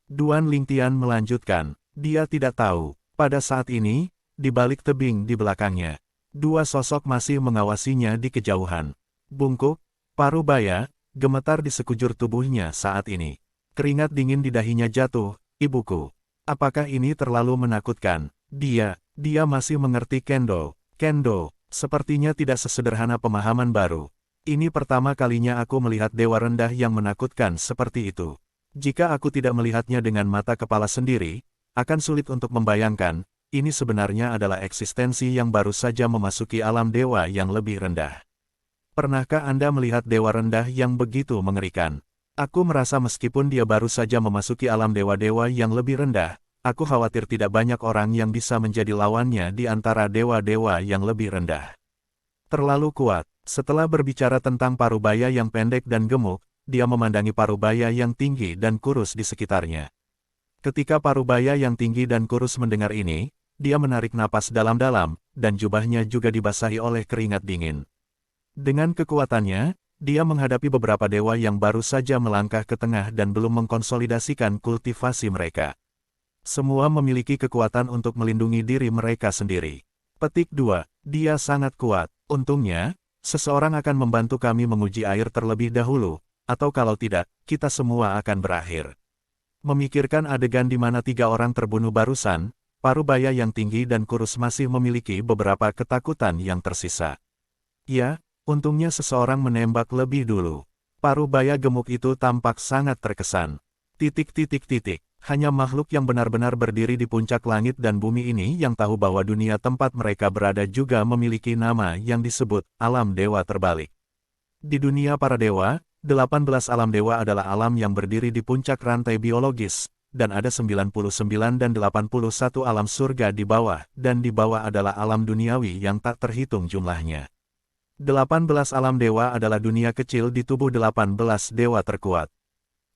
Duan Lingtian melanjutkan, dia tidak tahu, pada saat ini, di balik tebing di belakangnya, 2 sosok masih mengawasinya di kejauhan. Bungkuk, Parubaya, gemetar di sekujur tubuhnya saat ini. Keringat dingin di dahinya jatuh, ibuku. Apakah ini terlalu menakutkan? Dia masih mengerti Kendo. Kendo, sepertinya tidak sesederhana pemahaman baru. Ini pertama kalinya aku melihat dewa rendah yang menakutkan seperti itu. Jika aku tidak melihatnya dengan mata kepala sendiri, akan sulit untuk membayangkan, ini sebenarnya adalah eksistensi yang baru saja memasuki alam dewa yang lebih rendah. Pernahkah Anda melihat dewa rendah yang begitu mengerikan? Aku merasa meskipun dia baru saja memasuki alam dewa-dewa yang lebih rendah, aku khawatir tidak banyak orang yang bisa menjadi lawannya di antara dewa-dewa yang lebih rendah. Terlalu kuat. Setelah berbicara tentang Parubaya yang pendek dan gemuk, dia memandangi Parubaya yang tinggi dan kurus di sekitarnya. Ketika Parubaya yang tinggi dan kurus mendengar ini, dia menarik napas dalam-dalam, dan jubahnya juga dibasahi oleh keringat dingin. Dengan kekuatannya, dia menghadapi beberapa dewa yang baru saja melangkah ke tengah dan belum mengkonsolidasikan kultivasi mereka. Semua memiliki kekuatan untuk melindungi diri mereka sendiri. Petik 2. Dia sangat kuat. Untungnya, seseorang akan membantu kami menguji air terlebih dahulu. atau kalau tidak, kita semua akan berakhir. Memikirkan adegan di mana 3 orang terbunuh barusan, Parubaya yang tinggi dan kurus masih memiliki beberapa ketakutan yang tersisa. Ya, untungnya seseorang menembak lebih dulu. Parubaya gemuk itu tampak sangat terkesan. Hanya makhluk yang benar-benar berdiri di puncak langit dan bumi ini yang tahu bahwa dunia tempat mereka berada juga memiliki nama yang disebut alam dewa terbalik. Di dunia para dewa, 18 alam dewa adalah alam yang berdiri di puncak rantai biologis, dan ada 99 dan 81 alam surga di bawah, dan di bawah adalah alam duniawi yang tak terhitung jumlahnya. 18 alam dewa adalah dunia kecil di tubuh 18 dewa terkuat.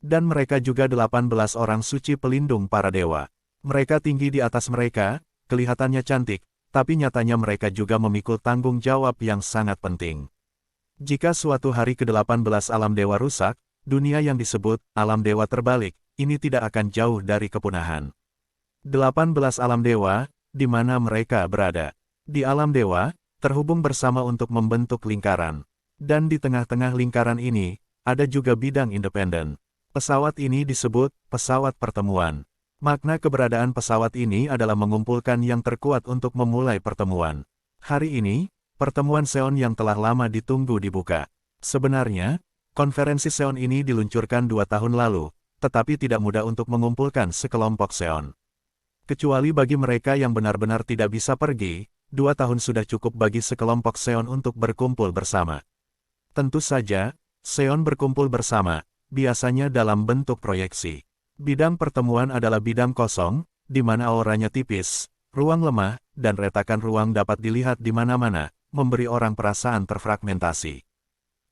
Dan mereka juga 18 orang suci pelindung para dewa. Mereka tinggi di atas mereka, kelihatannya cantik, tapi nyatanya mereka juga memikul tanggung jawab yang sangat penting. Jika suatu hari ke-18 alam dewa rusak, dunia yang disebut alam dewa terbalik, ini tidak akan jauh dari kepunahan. 18 alam dewa, di mana mereka berada. Di alam dewa, terhubung bersama untuk membentuk lingkaran. Dan di tengah-tengah lingkaran ini, ada juga bidang independen. Pesawat ini disebut pesawat pertemuan. Makna keberadaan pesawat ini adalah mengumpulkan yang terkuat untuk memulai pertemuan. Hari ini, pertemuan Seon yang telah lama ditunggu dibuka. Sebenarnya, konferensi Seon ini diluncurkan 2 tahun lalu, tetapi tidak mudah untuk mengumpulkan sekelompok Seon. Kecuali bagi mereka yang benar-benar tidak bisa pergi, 2 tahun sudah cukup bagi sekelompok Seon untuk berkumpul bersama. Tentu saja, Seon berkumpul bersama, biasanya dalam bentuk proyeksi. Bidang pertemuan adalah bidang kosong, di mana auranya tipis, ruang lemah, dan retakan ruang dapat dilihat di mana-mana, memberi orang perasaan terfragmentasi.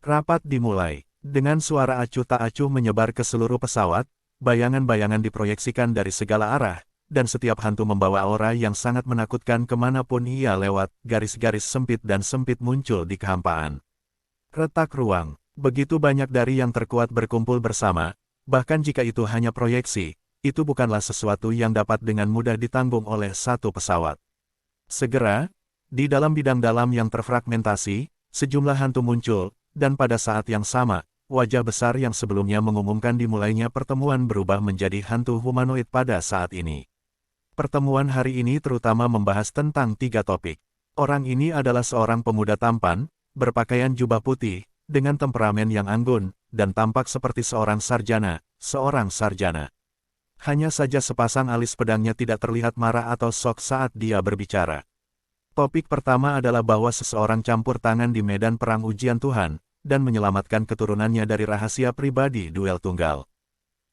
Rapat dimulai. Dengan suara acuh tak acuh menyebar ke seluruh pesawat, bayangan-bayangan diproyeksikan dari segala arah, dan setiap hantu membawa aura yang sangat menakutkan kemanapun ia lewat, garis-garis sempit dan sempit muncul di kehampaan. Retak ruang, begitu banyak dari yang terkuat berkumpul bersama, bahkan jika itu hanya proyeksi, itu bukanlah sesuatu yang dapat dengan mudah ditanggung oleh satu pesawat. Segera, di dalam bidang dalam yang terfragmentasi, sejumlah hantu muncul, dan pada saat yang sama, wajah besar yang sebelumnya mengumumkan dimulainya pertemuan berubah menjadi hantu humanoid pada saat ini. Pertemuan hari ini terutama membahas tentang 3 topik. Orang ini adalah seorang pemuda tampan, berpakaian jubah putih, dengan temperamen yang anggun, dan tampak seperti seorang sarjana. Hanya saja sepasang alis pedangnya tidak terlihat marah atau shock saat dia berbicara. Topik pertama adalah bahwa seseorang campur tangan di medan perang ujian Tuhan, dan menyelamatkan keturunannya dari rahasia pribadi duel tunggal.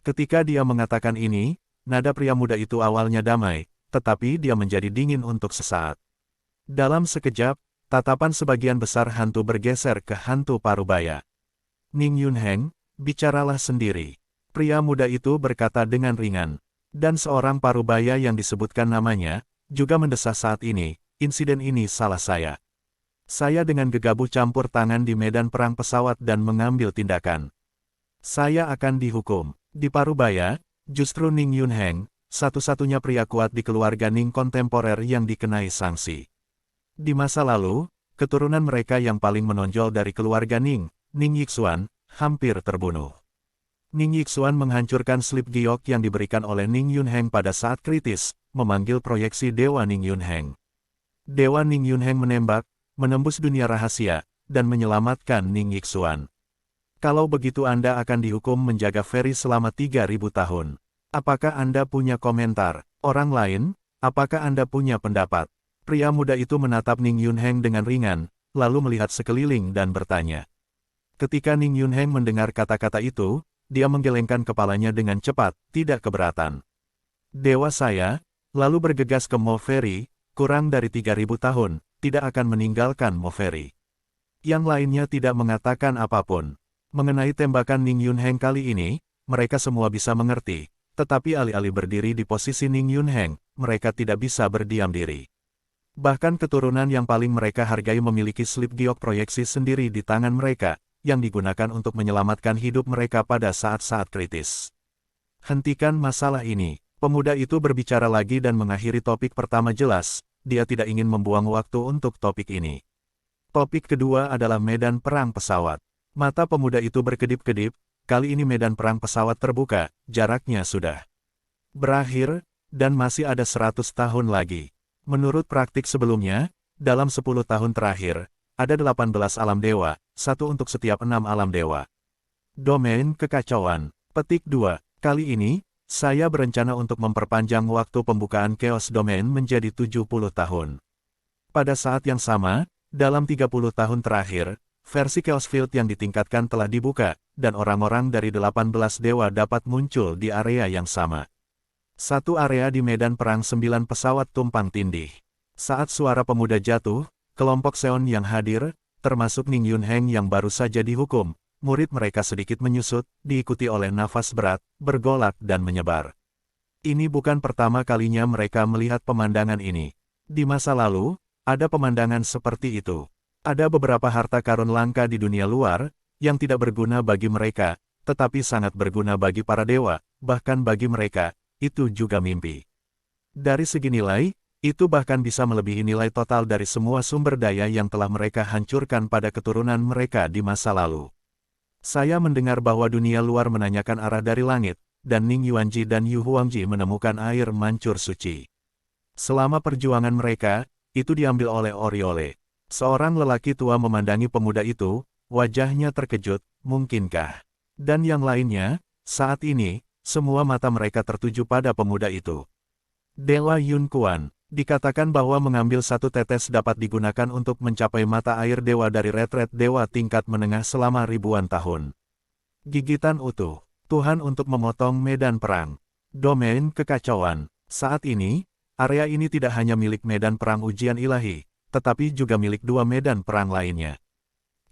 Ketika dia mengatakan ini, nada pria muda itu awalnya damai, tetapi dia menjadi dingin untuk sesaat. Dalam sekejap, tatapan sebagian besar hantu bergeser ke hantu Parubaya. Ning Yunheng, bicaralah sendiri. Pria muda itu berkata dengan ringan. Dan seorang Parubaya yang disebutkan namanya, juga mendesah saat ini, insiden ini salah saya. Saya dengan gegabah campur tangan di medan perang pesawat dan mengambil tindakan. Saya akan dihukum. Di Parubaya, justru Ning Yunheng, satu-satunya pria kuat di keluarga Ning kontemporer yang dikenai sanksi. Di masa lalu, keturunan mereka yang paling menonjol dari keluarga Ning, Ning Yixuan, hampir terbunuh. Ning Yixuan menghancurkan slip giok yang diberikan oleh Ning Yunheng pada saat kritis, memanggil proyeksi Dewa Ning Yunheng. Dewa Ning Yunheng menembak, menembus dunia rahasia, dan menyelamatkan Ning Yixuan. Kalau begitu Anda akan dihukum menjaga Ferry selama 3.000 tahun. Apakah Anda punya komentar? Orang lain, apakah Anda punya pendapat? Pria muda itu menatap Ning Yunheng dengan ringan, lalu melihat sekeliling dan bertanya. Ketika Ning Yunheng mendengar kata-kata itu, dia menggelengkan kepalanya dengan cepat, tidak keberatan. Dewa saya, lalu bergegas ke Mo Ferry, kurang dari 3.000 tahun, tidak akan meninggalkan Mo Ferry. Yang lainnya tidak mengatakan apapun. Mengenai tembakan Ning Yunheng kali ini, mereka semua bisa mengerti, tetapi alih-alih berdiri di posisi Ning Yunheng, mereka tidak bisa berdiam diri. Bahkan keturunan yang paling mereka hargai memiliki slip giok proyeksi sendiri di tangan mereka, yang digunakan untuk menyelamatkan hidup mereka pada saat-saat kritis. Hentikan masalah ini. Pemuda itu berbicara lagi dan mengakhiri topik pertama jelas, dia tidak ingin membuang waktu untuk topik ini. Topik kedua adalah medan perang pesawat. Mata pemuda itu berkedip-kedip, kali ini medan perang pesawat terbuka, jaraknya sudah berakhir, dan masih ada 100 tahun lagi. Menurut praktik sebelumnya, dalam 10 tahun terakhir, ada 18 alam dewa, satu untuk setiap 6 alam dewa. Domain kekacauan. Petik 2. Kali ini, saya berencana untuk memperpanjang waktu pembukaan Chaos Domain menjadi 70 tahun. Pada saat yang sama, dalam 30 tahun terakhir, versi Chaos Field yang ditingkatkan telah dibuka, dan orang-orang dari 18 dewa dapat muncul di area yang sama. Satu area di medan perang 9 pesawat tumpang tindih. Saat suara pemuda jatuh, kelompok Seon yang hadir, termasuk Ning Yun Heng yang baru saja dihukum, murid mereka sedikit menyusut, diikuti oleh nafas berat, bergolak dan menyebar. Ini bukan pertama kalinya mereka melihat pemandangan ini. Di masa lalu, ada pemandangan seperti itu. Ada beberapa harta karun langka di dunia luar, yang tidak berguna bagi mereka, tetapi sangat berguna bagi para dewa, bahkan bagi mereka, itu juga mimpi. Dari segi nilai, itu bahkan bisa melebihi nilai total dari semua sumber daya yang telah mereka hancurkan pada keturunan mereka di masa lalu. Saya mendengar bahwa dunia luar menanyakan arah dari langit, dan Ning Yuanji dan Yu Huangji menemukan air mancur suci. Selama perjuangan mereka, itu diambil oleh Oriole. Seorang lelaki tua memandangi pemuda itu, wajahnya terkejut, mungkinkah? Dan yang lainnya, saat ini, semua mata mereka tertuju pada pemuda itu. Dewa Yun Kuan, dikatakan bahwa mengambil satu tetes dapat digunakan untuk mencapai mata air dewa dari retret dewa tingkat menengah selama ribuan tahun. Gigitan utuh, Tuhan untuk memotong medan perang. Domain kekacauan. Saat ini, area ini tidak hanya milik medan perang ujian ilahi, tetapi juga milik dua medan perang lainnya.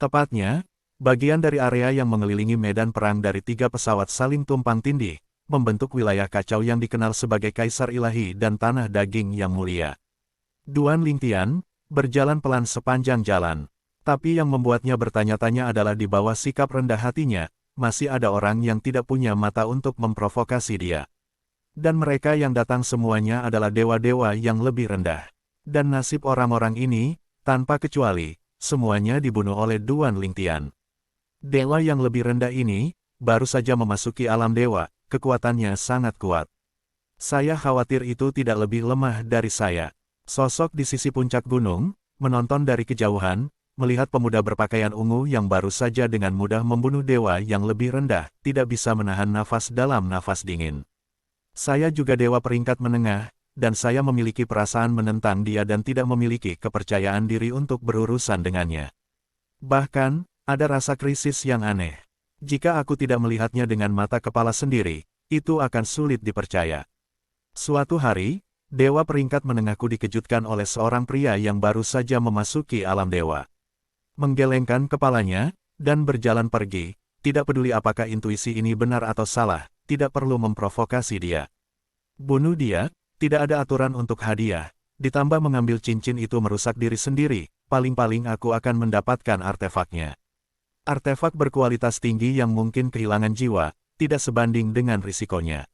Tepatnya, bagian dari area yang mengelilingi medan perang dari 3 pesawat saling tumpang tindih, membentuk wilayah kacau yang dikenal sebagai Kaisar Ilahi dan Tanah Daging yang Mulia. Duan Lingtian berjalan pelan sepanjang jalan, tapi yang membuatnya bertanya-tanya adalah di bawah sikap rendah hatinya, masih ada orang yang tidak punya mata untuk memprovokasi dia. Dan mereka yang datang semuanya adalah dewa-dewa yang lebih rendah. Dan nasib orang-orang ini, tanpa kecuali, semuanya dibunuh oleh Duan Lingtian. Dewa yang lebih rendah ini, baru saja memasuki alam dewa, kekuatannya sangat kuat. Saya khawatir itu tidak lebih lemah dari saya. Sosok di sisi puncak gunung, menonton dari kejauhan, melihat pemuda berpakaian ungu yang baru saja dengan mudah membunuh dewa yang lebih rendah, tidak bisa menahan nafas dalam nafas dingin. Saya juga dewa peringkat menengah, dan saya memiliki perasaan menentang dia dan tidak memiliki kepercayaan diri untuk berurusan dengannya. Bahkan, ada rasa krisis yang aneh. Jika aku tidak melihatnya dengan mata kepala sendiri, itu akan sulit dipercaya. Suatu hari, dewa peringkat menengahku dikejutkan oleh seorang pria yang baru saja memasuki alam dewa. Menggelengkan kepalanya, dan berjalan pergi, tidak peduli apakah intuisi ini benar atau salah, tidak perlu memprovokasi dia. Bunuh dia, tidak ada aturan untuk hadiah, ditambah mengambil cincin itu merusak diri sendiri, paling-paling aku akan mendapatkan artefaknya. Artefak berkualitas tinggi yang mungkin kehilangan jiwa, tidak sebanding dengan risikonya.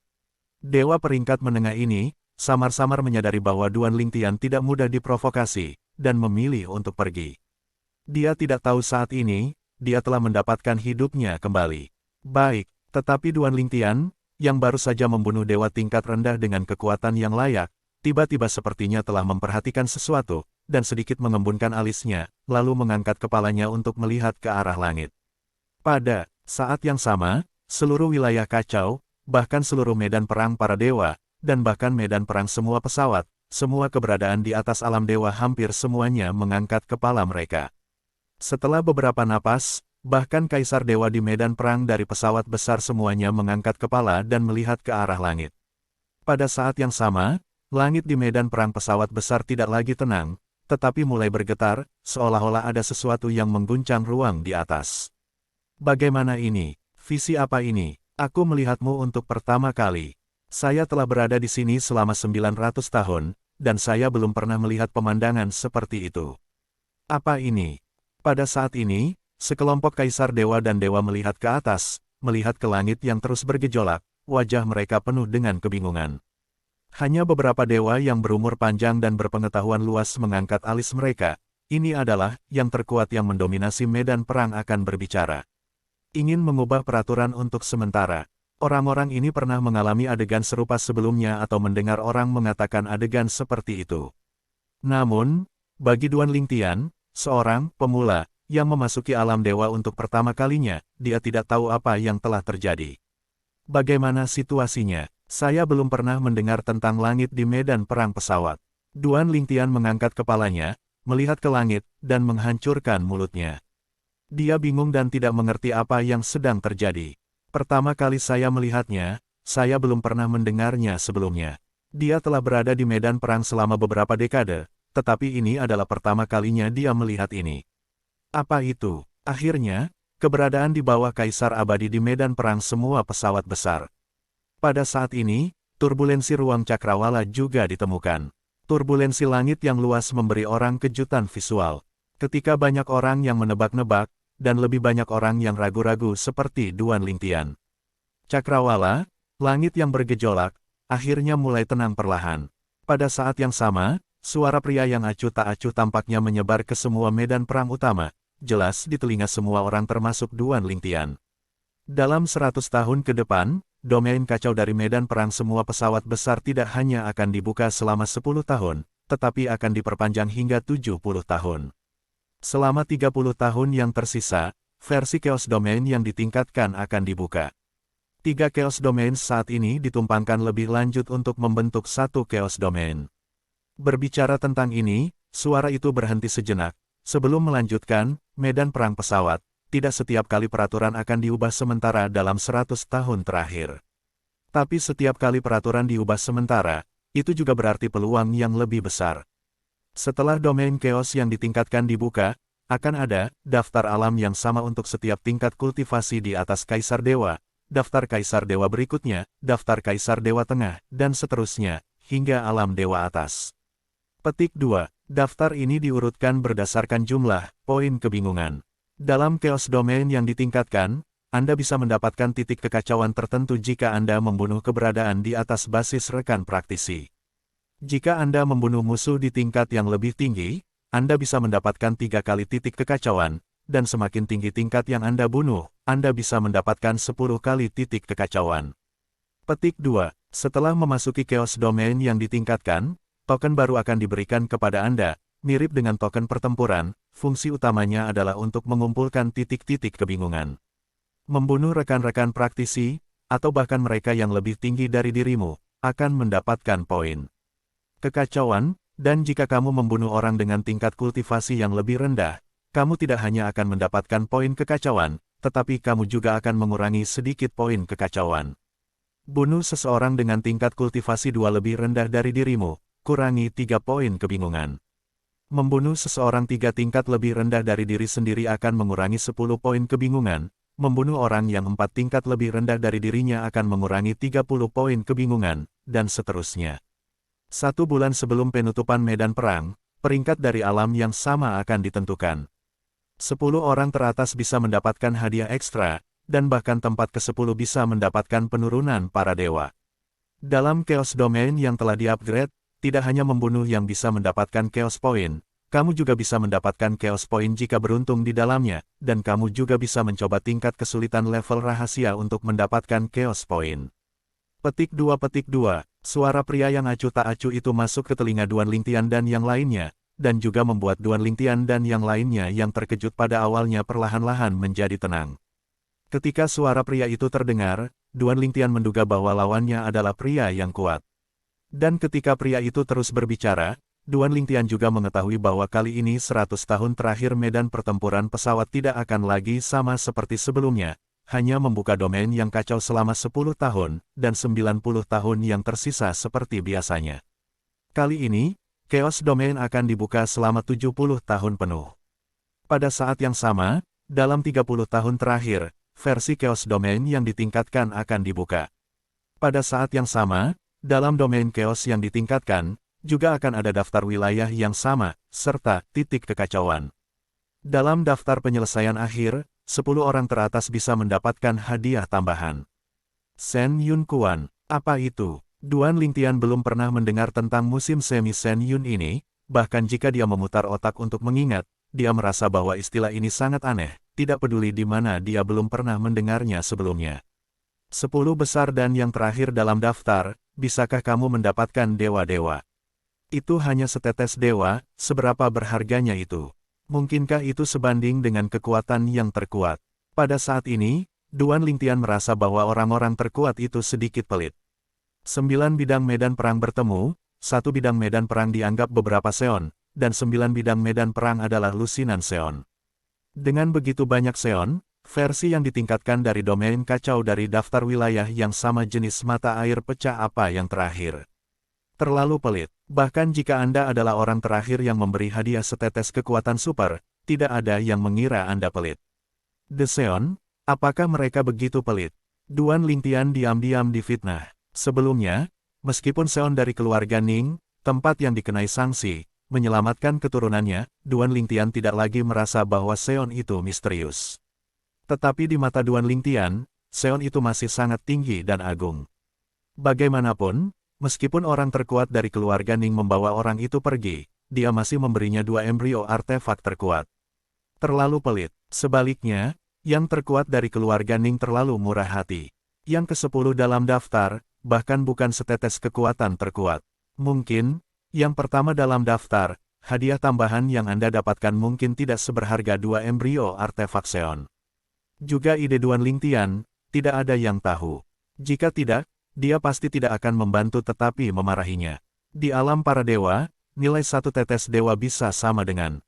Dewa peringkat menengah ini, samar-samar menyadari bahwa Duan Lingtian tidak mudah diprovokasi, dan memilih untuk pergi. Dia tidak tahu saat ini, dia telah mendapatkan hidupnya kembali. Baik, tetapi Duan Lingtian, yang baru saja membunuh dewa tingkat rendah dengan kekuatan yang layak, tiba-tiba sepertinya telah memperhatikan sesuatu, dan sedikit mengembunkan alisnya, lalu mengangkat kepalanya untuk melihat ke arah langit. Pada saat yang sama, seluruh wilayah kacau, bahkan seluruh medan perang para dewa, dan bahkan medan perang semua pesawat, semua keberadaan di atas alam dewa hampir semuanya mengangkat kepala mereka. Setelah beberapa napas, bahkan kaisar dewa di medan perang dari pesawat besar semuanya mengangkat kepala dan melihat ke arah langit. Pada saat yang sama, langit di medan perang pesawat besar tidak lagi tenang, tetapi mulai bergetar, seolah-olah ada sesuatu yang mengguncang ruang di atas. Bagaimana ini? Visi apa ini? Aku melihatmu untuk pertama kali. Saya telah berada di sini selama 900 tahun, dan saya belum pernah melihat pemandangan seperti itu. Apa ini? Pada saat ini, sekelompok kaisar dewa dan dewa melihat ke atas, melihat ke langit yang terus bergejolak, wajah mereka penuh dengan kebingungan. Hanya beberapa dewa yang berumur panjang dan berpengetahuan luas mengangkat alis mereka. Ini adalah yang terkuat yang mendominasi medan perang akan berbicara. ingin mengubah peraturan untuk sementara. Orang-orang ini pernah mengalami adegan serupa sebelumnya atau mendengar orang mengatakan adegan seperti itu. Namun, bagi Duan Lingtian, seorang pemula yang memasuki alam dewa untuk pertama kalinya, dia tidak tahu apa yang telah terjadi. Bagaimana situasinya? Saya belum pernah mendengar tentang langit di medan perang pesawat. Duan Lingtian mengangkat kepalanya, melihat ke langit, dan menghancurkan mulutnya. Dia bingung dan tidak mengerti apa yang sedang terjadi. Pertama kali saya melihatnya, saya belum pernah mendengarnya sebelumnya. Dia telah berada di medan perang selama beberapa dekade, tetapi ini adalah pertama kalinya dia melihat ini. Apa itu? Akhirnya, keberadaan di bawah Kaisar Abadi di medan perang semua pesawat besar. Pada saat ini, turbulensi ruang cakrawala juga ditemukan. Turbulensi langit yang luas memberi orang kejutan visual. Ketika banyak orang yang menebak-nebak, dan lebih banyak orang yang ragu-ragu seperti Duan Lingtian. Cakrawala, langit yang bergejolak, akhirnya mulai tenang perlahan. Pada saat yang sama, suara pria yang acuh tak acuh tampaknya menyebar ke semua medan perang utama, jelas di telinga semua orang termasuk Duan Lingtian. Dalam 100 tahun ke depan, domain kacau dari medan perang semua pesawat besar tidak hanya akan dibuka selama 10 tahun, tetapi akan diperpanjang hingga 70 tahun. Selama 30 tahun yang tersisa, versi Chaos Domain yang ditingkatkan akan dibuka. 3 Chaos Domain saat ini ditumpangkan lebih lanjut untuk membentuk satu Chaos Domain. Berbicara tentang ini, suara itu berhenti sejenak. Sebelum melanjutkan, medan perang pesawat, tidak setiap kali peraturan akan diubah sementara dalam 100 tahun terakhir. Tapi setiap kali peraturan diubah sementara, itu juga berarti peluang yang lebih besar. Setelah domain chaos yang ditingkatkan dibuka, akan ada daftar alam yang sama untuk setiap tingkat kultivasi di atas Kaisar Dewa, daftar Kaisar Dewa berikutnya, daftar Kaisar Dewa Tengah, dan seterusnya, hingga alam Dewa atas. Petik 2. Daftar ini diurutkan berdasarkan jumlah poin kebingungan. Dalam Chaos Domain yang ditingkatkan, Anda bisa mendapatkan titik kekacauan tertentu jika Anda membunuh keberadaan di atas basis rekan praktisi. Jika Anda membunuh musuh di tingkat yang lebih tinggi, Anda bisa mendapatkan 3 kali titik kekacauan, dan semakin tinggi tingkat yang Anda bunuh, Anda bisa mendapatkan 10 kali titik kekacauan. Petik 2. Setelah memasuki Chaos Domain yang ditingkatkan, token baru akan diberikan kepada Anda, mirip dengan token pertempuran, fungsi utamanya adalah untuk mengumpulkan titik-titik kebingungan. Membunuh rekan-rekan praktisi, atau bahkan mereka yang lebih tinggi dari dirimu, akan mendapatkan poin kekacauan, dan jika kamu membunuh orang dengan tingkat kultivasi yang lebih rendah, kamu tidak hanya akan mendapatkan poin kekacauan, tetapi kamu juga akan mengurangi sedikit poin kekacauan. Bunuh seseorang dengan tingkat kultivasi 2 lebih rendah dari dirimu, kurangi 3 poin kebingungan. Membunuh seseorang 3 tingkat lebih rendah dari diri sendiri akan mengurangi 10 poin kebingungan. Membunuh orang yang 4 tingkat lebih rendah dari dirinya akan mengurangi 30 poin kebingungan, dan seterusnya. 1 bulan sebelum penutupan medan perang, peringkat dari alam yang sama akan ditentukan. 10 orang teratas bisa mendapatkan hadiah ekstra, dan bahkan tempat ke-10 bisa mendapatkan penurunan para dewa. Dalam Chaos Domain yang telah di-upgrade, tidak hanya membunuh yang bisa mendapatkan Chaos Point, kamu juga bisa mendapatkan Chaos Point jika beruntung di dalamnya, dan kamu juga bisa mencoba tingkat kesulitan level rahasia untuk mendapatkan Chaos Point. Petik 2. Suara pria yang acuh tak acuh itu masuk ke telinga Duan Lingtian dan yang lainnya, dan juga membuat Duan Lingtian dan yang lainnya yang terkejut pada awalnya perlahan-lahan menjadi tenang. Ketika suara pria itu terdengar, Duan Lingtian menduga bahwa lawannya adalah pria yang kuat. Dan ketika pria itu terus berbicara, Duan Lingtian juga mengetahui bahwa kali ini 100 tahun terakhir medan pertempuran pesawat tidak akan lagi sama seperti sebelumnya, hanya membuka domain yang kacau selama 10 tahun, dan 90 tahun yang tersisa seperti biasanya. Kali ini, Chaos Domain akan dibuka selama 70 tahun penuh. Pada saat yang sama, dalam 30 tahun terakhir, versi Chaos Domain yang ditingkatkan akan dibuka. Pada saat yang sama, dalam domain Chaos yang ditingkatkan, juga akan ada daftar wilayah yang sama, serta titik kekacauan. Dalam daftar penyelesaian akhir, 10 orang teratas bisa mendapatkan hadiah tambahan. Shen Yun Kuan, apa itu? Duan Lingtian belum pernah mendengar tentang musim semi Shen Yun ini, bahkan jika dia memutar otak untuk mengingat, dia merasa bahwa istilah ini sangat aneh, tidak peduli di mana dia belum pernah mendengarnya sebelumnya. 10 besar dan yang terakhir dalam daftar, bisakah kamu mendapatkan dewa-dewa? Itu hanya setetes dewa, seberapa berharganya itu? Mungkinkah itu sebanding dengan kekuatan yang terkuat? Pada saat ini, Duan Lingtian merasa bahwa orang-orang terkuat itu sedikit pelit. 9 bidang medan perang bertemu, 1 bidang medan perang dianggap beberapa seon, dan 9 bidang medan perang adalah lusinan seon. Dengan begitu banyak seon, versi yang ditingkatkan dari domain kacau dari daftar wilayah yang sama jenis mata air pecah apa yang terakhir. Terlalu pelit. Bahkan jika Anda adalah orang terakhir yang memberi hadiah setetes kekuatan super, tidak ada yang mengira Anda pelit. The Seon, apakah mereka begitu pelit? Duan Lingtian diam-diam difitnah. Sebelumnya, meskipun Seon dari keluarga Ning, tempat yang dikenai sanksi, menyelamatkan keturunannya, Duan Lingtian tidak lagi merasa bahwa Seon itu misterius. Tetapi di mata Duan Lingtian, Seon itu masih sangat tinggi dan agung. Bagaimanapun, meskipun orang terkuat dari keluarga Ning membawa orang itu pergi, dia masih memberinya 2 embrio artefak terkuat. Terlalu pelit. Sebaliknya, yang terkuat dari keluarga Ning terlalu murah hati. Yang ke-10 dalam daftar, bahkan bukan setetes kekuatan terkuat. Mungkin, yang pertama dalam daftar, hadiah tambahan yang Anda dapatkan mungkin tidak seberharga 2 embrio artefak Seon. Juga ide Duan Lingtian, tidak ada yang tahu. Jika tidak, dia pasti tidak akan membantu tetapi memarahinya. Di alam para dewa, nilai 1 tetes dewa bisa sama dengan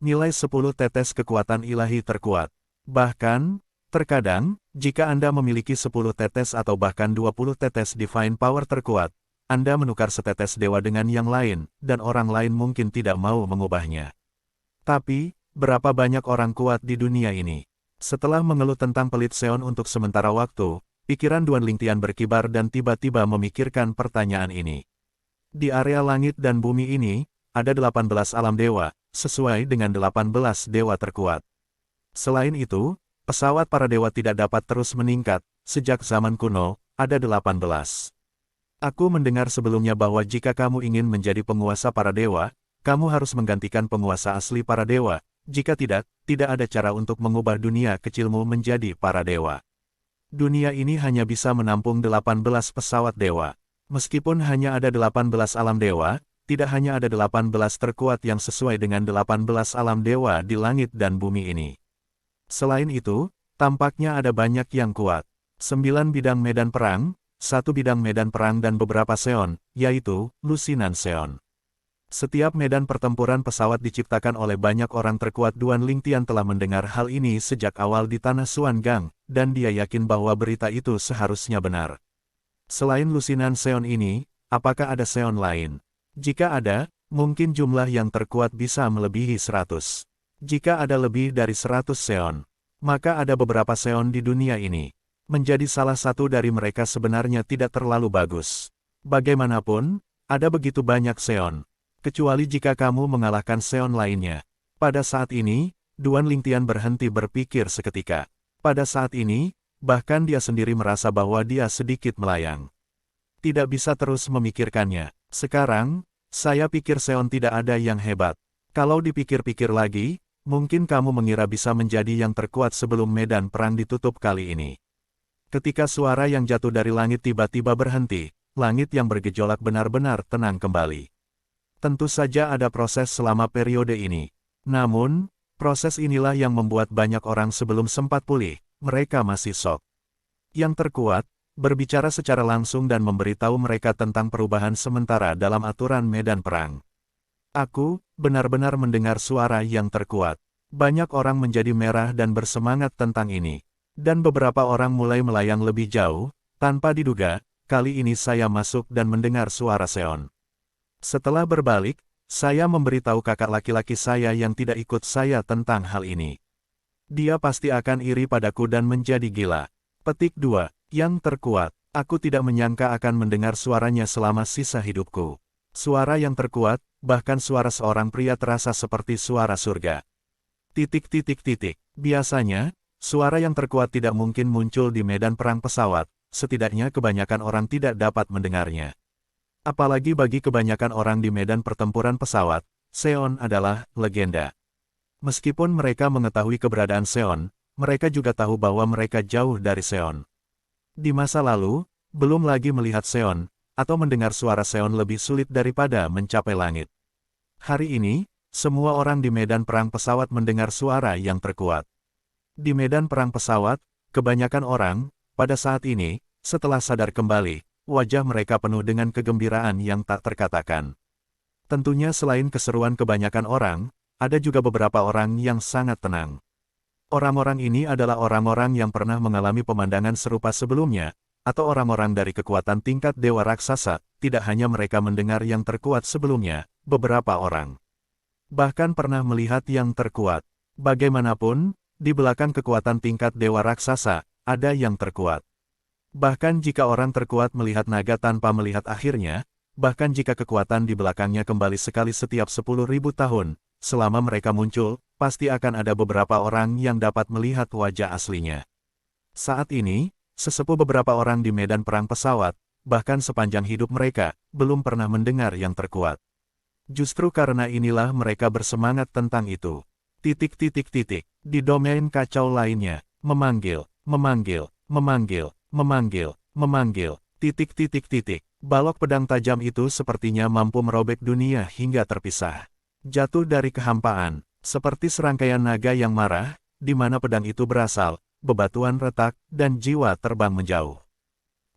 nilai 10 tetes kekuatan ilahi terkuat. Bahkan, terkadang, jika Anda memiliki 10 tetes atau bahkan 20 tetes divine power terkuat, Anda menukar setetes dewa dengan yang lain, dan orang lain mungkin tidak mau mengubahnya. Tapi, berapa banyak orang kuat di dunia ini? Setelah mengeluh tentang pelit Seon untuk sementara waktu, pikiran Duan Lingtian berkibar dan tiba-tiba memikirkan pertanyaan ini. Di area langit dan bumi ini, ada 18 alam dewa, sesuai dengan 18 dewa terkuat. Selain itu, pesawat para dewa tidak dapat terus meningkat, sejak zaman kuno, ada 18. Aku mendengar sebelumnya bahwa jika kamu ingin menjadi penguasa para dewa, kamu harus menggantikan penguasa asli para dewa, jika tidak, tidak ada cara untuk mengubah dunia kecilmu menjadi para dewa. Dunia ini hanya bisa menampung 18 pesawat dewa. Meskipun hanya ada 18 alam dewa, tidak hanya ada 18 terkuat yang sesuai dengan 18 alam dewa di langit dan bumi ini. Selain itu, tampaknya ada banyak yang kuat. 9 bidang medan perang, 1 bidang medan perang dan beberapa seon, yaitu, lusinan seon. Setiap medan pertempuran pesawat diciptakan oleh banyak orang terkuat. Duan Lingtian telah mendengar hal ini sejak awal di tanah Suan Gang, dan dia yakin bahwa berita itu seharusnya benar. Selain lusinan seon ini, apakah ada seon lain? Jika ada, mungkin jumlah yang terkuat bisa melebihi 100. Jika ada lebih dari 100 seon, maka ada beberapa seon di dunia ini. Menjadi salah satu dari mereka sebenarnya tidak terlalu bagus. Bagaimanapun, ada begitu banyak seon. Kecuali jika kamu mengalahkan seon lainnya. Pada saat ini, Duan Lingtian berhenti berpikir seketika. Pada saat ini, bahkan dia sendiri merasa bahwa dia sedikit melayang. Tidak bisa terus memikirkannya. Sekarang, saya pikir seon tidak ada yang hebat. Kalau dipikir-pikir lagi, mungkin kamu mengira bisa menjadi yang terkuat sebelum medan perang ditutup kali ini. Ketika suara yang jatuh dari langit tiba-tiba berhenti, langit yang bergejolak benar-benar tenang kembali. Tentu saja ada proses selama periode ini. Namun, proses inilah yang membuat banyak orang sebelum sempat pulih, mereka masih shock. Yang terkuat, berbicara secara langsung dan memberitahu mereka tentang perubahan sementara dalam aturan medan perang. Aku, benar-benar mendengar suara yang terkuat. Banyak orang menjadi merah dan bersemangat tentang ini. Dan beberapa orang mulai melayang lebih jauh, tanpa diduga, kali ini saya masuk dan mendengar suara seon. Setelah berbalik, saya memberitahu kakak laki-laki saya yang tidak ikut saya tentang hal ini. Dia pasti akan iri padaku dan menjadi gila. Petik 2. Yang terkuat. Aku tidak menyangka akan mendengar suaranya selama sisa hidupku. Suara yang terkuat, bahkan suara seorang pria terasa seperti suara surga. Biasanya, suara yang terkuat tidak mungkin muncul di medan perang pesawat, setidaknya kebanyakan orang tidak dapat mendengarnya. Apalagi bagi kebanyakan orang di medan pertempuran pesawat, seon adalah legenda. Meskipun mereka mengetahui keberadaan Seon, mereka juga tahu bahwa mereka jauh dari Seon. Di masa lalu, belum lagi melihat Seon, atau mendengar suara Seon lebih sulit daripada mencapai langit. Hari ini, semua orang di medan perang pesawat mendengar suara yang terkuat. Di medan perang pesawat, kebanyakan orang, pada saat ini, setelah sadar kembali, wajah mereka penuh dengan kegembiraan yang tak terkatakan. Tentunya selain keseruan kebanyakan orang, ada juga beberapa orang yang sangat tenang. Orang-orang ini adalah orang-orang yang pernah mengalami pemandangan serupa sebelumnya, atau orang-orang dari kekuatan tingkat dewa raksasa. Tidak hanya mereka mendengar yang terkuat sebelumnya, beberapa orang bahkan pernah melihat yang terkuat. Bagaimanapun, di belakang kekuatan tingkat dewa raksasa, ada yang terkuat. Bahkan jika orang terkuat melihat naga tanpa melihat akhirnya, bahkan jika kekuatan di belakangnya kembali sekali setiap 10.000 tahun, selama mereka muncul, pasti akan ada beberapa orang yang dapat melihat wajah aslinya. Saat ini, sesepuh beberapa orang di medan perang pesawat, bahkan sepanjang hidup mereka, belum pernah mendengar yang terkuat. Justru karena inilah mereka bersemangat tentang itu. Di domain kacau lainnya, memanggil. Balok pedang tajam itu sepertinya mampu merobek dunia hingga terpisah. Jatuh dari kehampaan, seperti serangkaian naga yang marah, di mana pedang itu berasal, bebatuan retak, dan jiwa terbang menjauh.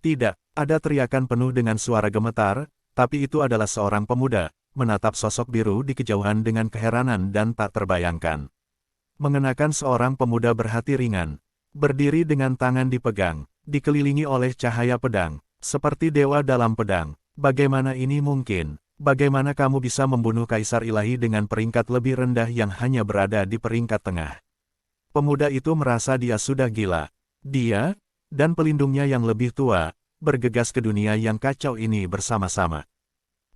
Tidak, ada teriakan penuh dengan suara gemetar, tapi itu adalah seorang pemuda, menatap sosok biru di kejauhan dengan keheranan dan tak terbayangkan. Mengenakan seorang pemuda berhati ringan, berdiri dengan tangan dipegang, dikelilingi oleh cahaya pedang, seperti dewa dalam pedang. Bagaimana ini mungkin? Bagaimana kamu bisa membunuh kaisar ilahi dengan peringkat lebih rendah yang hanya berada di peringkat tengah? Pemuda itu merasa dia sudah gila. Dia, dan pelindungnya yang lebih tua, bergegas ke dunia yang kacau ini bersama-sama.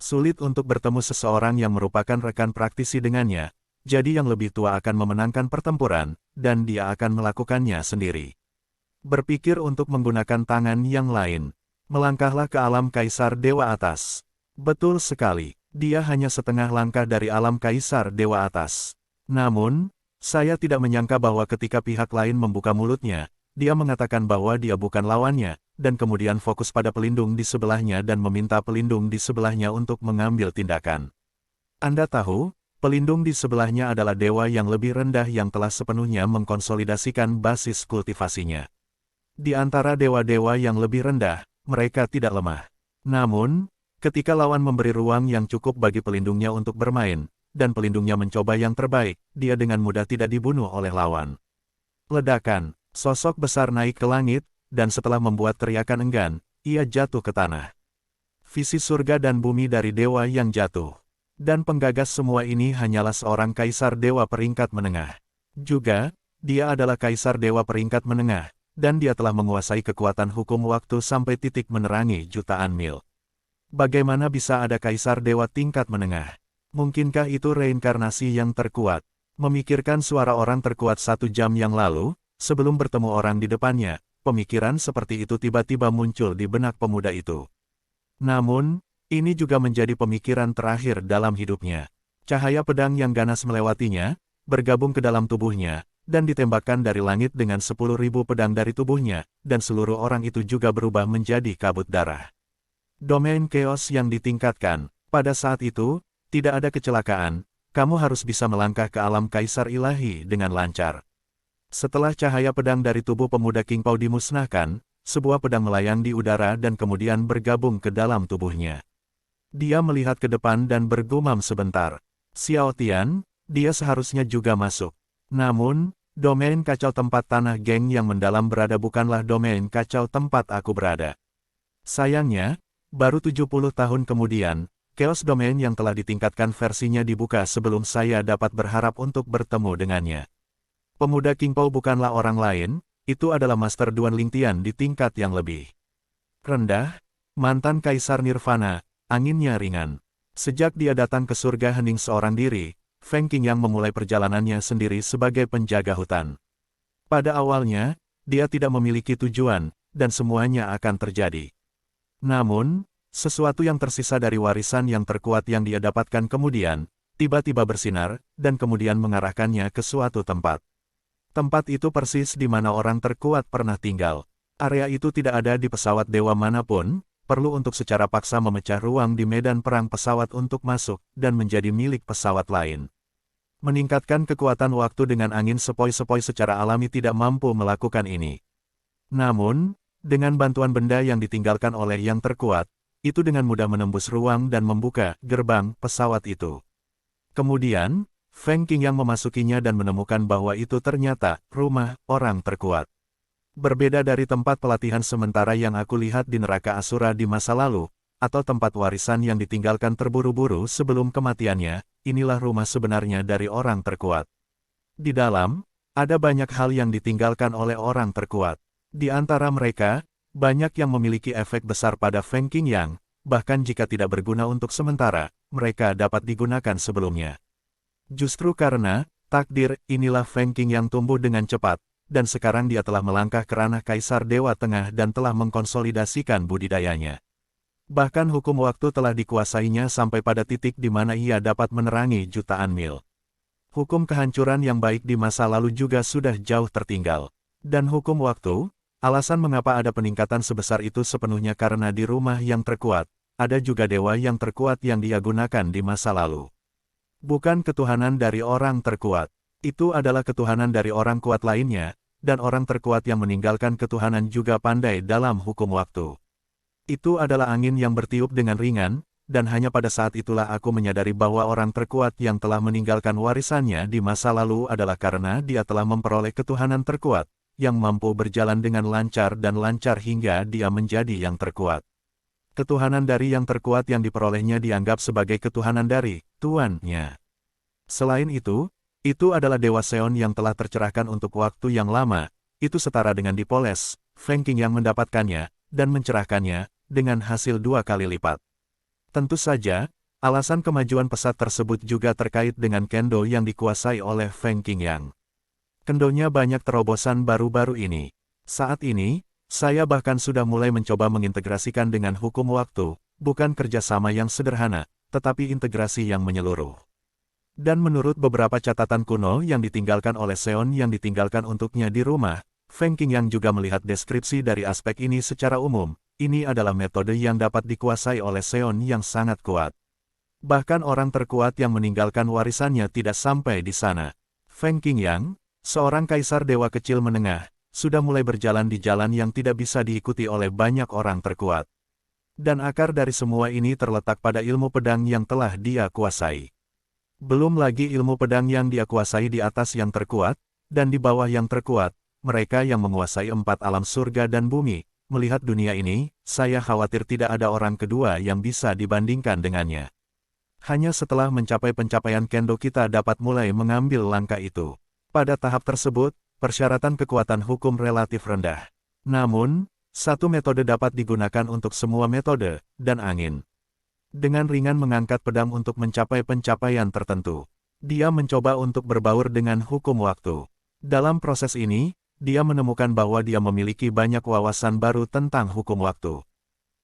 Sulit untuk bertemu seseorang yang merupakan rekan praktisi dengannya, jadi yang lebih tua akan memenangkan pertempuran, dan dia akan melakukannya sendiri. Berpikir untuk menggunakan tangan yang lain. Melangkahlah ke alam kaisar dewa atas. Betul sekali, dia hanya setengah langkah dari alam kaisar dewa atas. Namun, saya tidak menyangka bahwa ketika pihak lain membuka mulutnya, dia mengatakan bahwa dia bukan lawannya, dan kemudian fokus pada pelindung di sebelahnya dan meminta pelindung di sebelahnya untuk mengambil tindakan. Anda tahu, pelindung di sebelahnya adalah dewa yang lebih rendah yang telah sepenuhnya mengkonsolidasikan basis kultivasinya. Di antara dewa-dewa yang lebih rendah, mereka tidak lemah. Namun, ketika lawan memberi ruang yang cukup bagi pelindungnya untuk bermain, dan pelindungnya mencoba yang terbaik, dia dengan mudah tidak dibunuh oleh lawan. Ledakan, sosok besar naik ke langit, dan setelah membuat teriakan enggan, ia jatuh ke tanah. Visi surga dan bumi dari dewa yang jatuh. Dan penggagas semua ini hanyalah seorang kaisar dewa peringkat menengah. Juga, dia adalah kaisar dewa peringkat menengah, dan dia telah menguasai kekuatan hukum waktu sampai titik menerangi jutaan mil. Bagaimana bisa ada kaisar dewa tingkat menengah? Mungkinkah itu reinkarnasi yang terkuat? Memikirkan suara orang terkuat 1 jam yang lalu, sebelum bertemu orang di depannya, pemikiran seperti itu tiba-tiba muncul di benak pemuda itu. Namun, ini juga menjadi pemikiran terakhir dalam hidupnya. Cahaya pedang yang ganas melewatinya, bergabung ke dalam tubuhnya, dan ditembakkan dari langit dengan 10.000 pedang dari tubuhnya, dan seluruh orang itu juga berubah menjadi kabut darah. Domain chaos yang ditingkatkan. Pada saat itu, tidak ada kecelakaan, kamu harus bisa melangkah ke alam kaisar ilahi dengan lancar. Setelah cahaya pedang dari tubuh pemuda King Pao dimusnahkan, sebuah pedang melayang di udara dan kemudian bergabung ke dalam tubuhnya. Dia melihat ke depan dan bergumam sebentar. Xiao Tian, dia seharusnya juga masuk. Namun, domain kacau tempat tanah geng yang mendalam berada bukanlah domain kacau tempat aku berada. Sayangnya, baru 70 tahun kemudian, Chaos Domain yang telah ditingkatkan versinya dibuka sebelum saya dapat berharap untuk bertemu dengannya. Pemuda King Pao bukanlah orang lain, itu adalah Master Duan Lingtian di tingkat yang lebih rendah, mantan Kaisar Nirvana, anginnya ringan. Sejak dia datang ke surga hening seorang diri, Feng Qingyang memulai perjalanannya sendiri sebagai penjaga hutan. Pada awalnya, dia tidak memiliki tujuan, dan semuanya akan terjadi. Namun, sesuatu yang tersisa dari warisan yang terkuat yang dia dapatkan kemudian, tiba-tiba bersinar, dan kemudian mengarahkannya ke suatu tempat. Tempat itu persis di mana orang terkuat pernah tinggal. Area itu tidak ada di pesawat dewa manapun, perlu untuk secara paksa memecah ruang di medan perang pesawat untuk masuk, dan menjadi milik pesawat lain. Meningkatkan kekuatan waktu dengan angin sepoi-sepoi secara alami tidak mampu melakukan ini. Namun, dengan bantuan benda yang ditinggalkan oleh yang terkuat, itu dengan mudah menembus ruang dan membuka gerbang pesawat itu. Kemudian, Feng Qingyang memasukinya dan menemukan bahwa itu ternyata rumah orang terkuat. Berbeda dari tempat pelatihan sementara yang aku lihat di neraka Asura di masa lalu, atau tempat warisan yang ditinggalkan terburu-buru sebelum kematiannya, inilah rumah sebenarnya dari orang terkuat. Di dalam, ada banyak hal yang ditinggalkan oleh orang terkuat. Di antara mereka, banyak yang memiliki efek besar pada Feng Qingyang, bahkan jika tidak berguna untuk sementara, mereka dapat digunakan sebelumnya. Justru karena takdir, inilah Feng Qingyang tumbuh dengan cepat, dan sekarang dia telah melangkah ke ranah Kaisar Dewa Tengah dan telah mengkonsolidasikan budidayanya. Bahkan hukum waktu telah dikuasainya sampai pada titik di mana ia dapat menerangi jutaan mil. Hukum kehancuran yang baik di masa lalu juga sudah jauh tertinggal. Dan hukum waktu, alasan mengapa ada peningkatan sebesar itu sepenuhnya karena di rumah yang terkuat, ada juga dewa yang terkuat yang dia gunakan di masa lalu. Bukan ketuhanan dari orang terkuat, itu adalah ketuhanan dari orang kuat lainnya, dan orang terkuat yang meninggalkan ketuhanan juga pandai dalam hukum waktu. Itu adalah angin yang bertiup dengan ringan, dan hanya pada saat itulah aku menyadari bahwa orang terkuat yang telah meninggalkan warisannya di masa lalu adalah karena dia telah memperoleh ketuhanan terkuat, yang mampu berjalan dengan lancar dan lancar hingga dia menjadi yang terkuat. Ketuhanan dari yang terkuat yang diperolehnya dianggap sebagai ketuhanan dari tuannya. Selain itu adalah Dewa Seon yang telah tercerahkan untuk waktu yang lama, itu setara dengan dipoles, Feng Qingyang mendapatkannya, dan mencerahkannya, dengan hasil 2 kali lipat. Tentu saja, alasan kemajuan pesat tersebut juga terkait dengan kendo yang dikuasai oleh Feng Qingyang. Kendonya banyak terobosan baru-baru ini. Saat ini, saya bahkan sudah mulai mencoba mengintegrasikan dengan hukum waktu, bukan kerjasama yang sederhana, tetapi integrasi yang menyeluruh. Dan menurut beberapa catatan kuno yang ditinggalkan oleh Seon yang ditinggalkan untuknya di rumah, Feng Qingyang juga melihat deskripsi dari aspek ini secara umum. Ini adalah metode yang dapat dikuasai oleh Seon yang sangat kuat. Bahkan orang terkuat yang meninggalkan warisannya tidak sampai di sana. Feng Qingyang, seorang kaisar dewa kecil menengah, sudah mulai berjalan di jalan yang tidak bisa diikuti oleh banyak orang terkuat. Dan akar dari semua ini terletak pada ilmu pedang yang telah dia kuasai. Belum lagi ilmu pedang yang dia kuasai di atas yang terkuat, dan di bawah yang terkuat, mereka yang menguasai 4 alam surga dan bumi. Melihat dunia ini, saya khawatir tidak ada orang kedua yang bisa dibandingkan dengannya. Hanya setelah mencapai pencapaian kendo kita dapat mulai mengambil langkah itu. Pada tahap tersebut, persyaratan kekuatan hukum relatif rendah. Namun, satu metode dapat digunakan untuk semua metode, dan angin. Dengan ringan mengangkat pedang untuk mencapai pencapaian tertentu. Dia mencoba untuk berbaur dengan hukum waktu. Dalam proses ini, dia menemukan bahwa dia memiliki banyak wawasan baru tentang hukum waktu.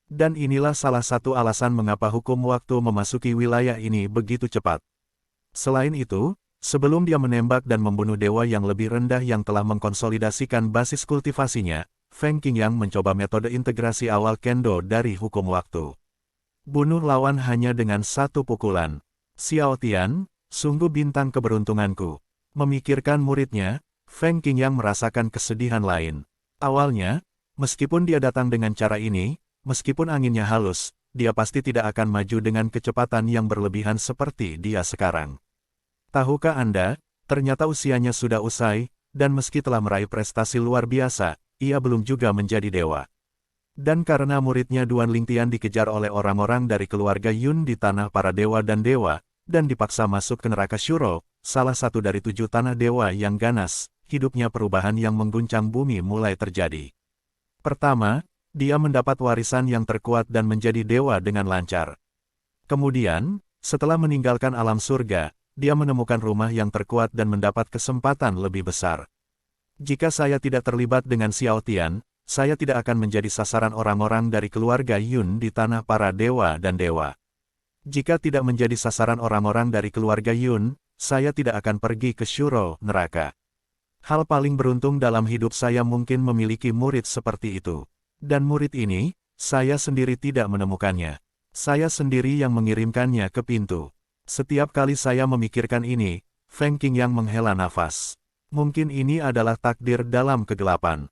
Dan inilah salah satu alasan mengapa hukum waktu memasuki wilayah ini begitu cepat. Selain itu, sebelum dia menembak dan membunuh dewa yang lebih rendah yang telah mengkonsolidasikan basis kultivasinya, Feng Qingyang mencoba metode integrasi awal kendo dari hukum waktu. Bunuh lawan hanya dengan 1 pukulan. Xiao Tian, sungguh bintang keberuntunganku. Memikirkan muridnya, Feng Qingyang merasakan kesedihan lain. Awalnya, meskipun dia datang dengan cara ini, meskipun anginnya halus, dia pasti tidak akan maju dengan kecepatan yang berlebihan seperti dia sekarang. Tahukah Anda, ternyata usianya sudah usai, dan meski telah meraih prestasi luar biasa, ia belum juga menjadi dewa. Dan karena muridnya Duan Lingtian dikejar oleh orang-orang dari keluarga Yun di tanah para dewa dan dipaksa masuk ke neraka Shuro, salah satu dari 7 tanah dewa yang ganas, hidupnya perubahan yang mengguncang bumi mulai terjadi. Pertama, dia mendapat warisan yang terkuat dan menjadi dewa dengan lancar. Kemudian, setelah meninggalkan alam surga, dia menemukan rumah yang terkuat dan mendapat kesempatan lebih besar. Jika saya tidak terlibat dengan Xiao Tian, saya tidak akan menjadi sasaran orang-orang dari keluarga Yun di tanah para dewa dan dewa. Jika tidak menjadi sasaran orang-orang dari keluarga Yun, saya tidak akan pergi ke Shuro, neraka. Hal paling beruntung dalam hidup saya mungkin memiliki murid seperti itu. Dan murid ini, saya sendiri tidak menemukannya. Saya sendiri yang mengirimkannya ke pintu. Setiap kali saya memikirkan ini, Feng Qingyang menghela nafas. Mungkin ini adalah takdir dalam kegelapan.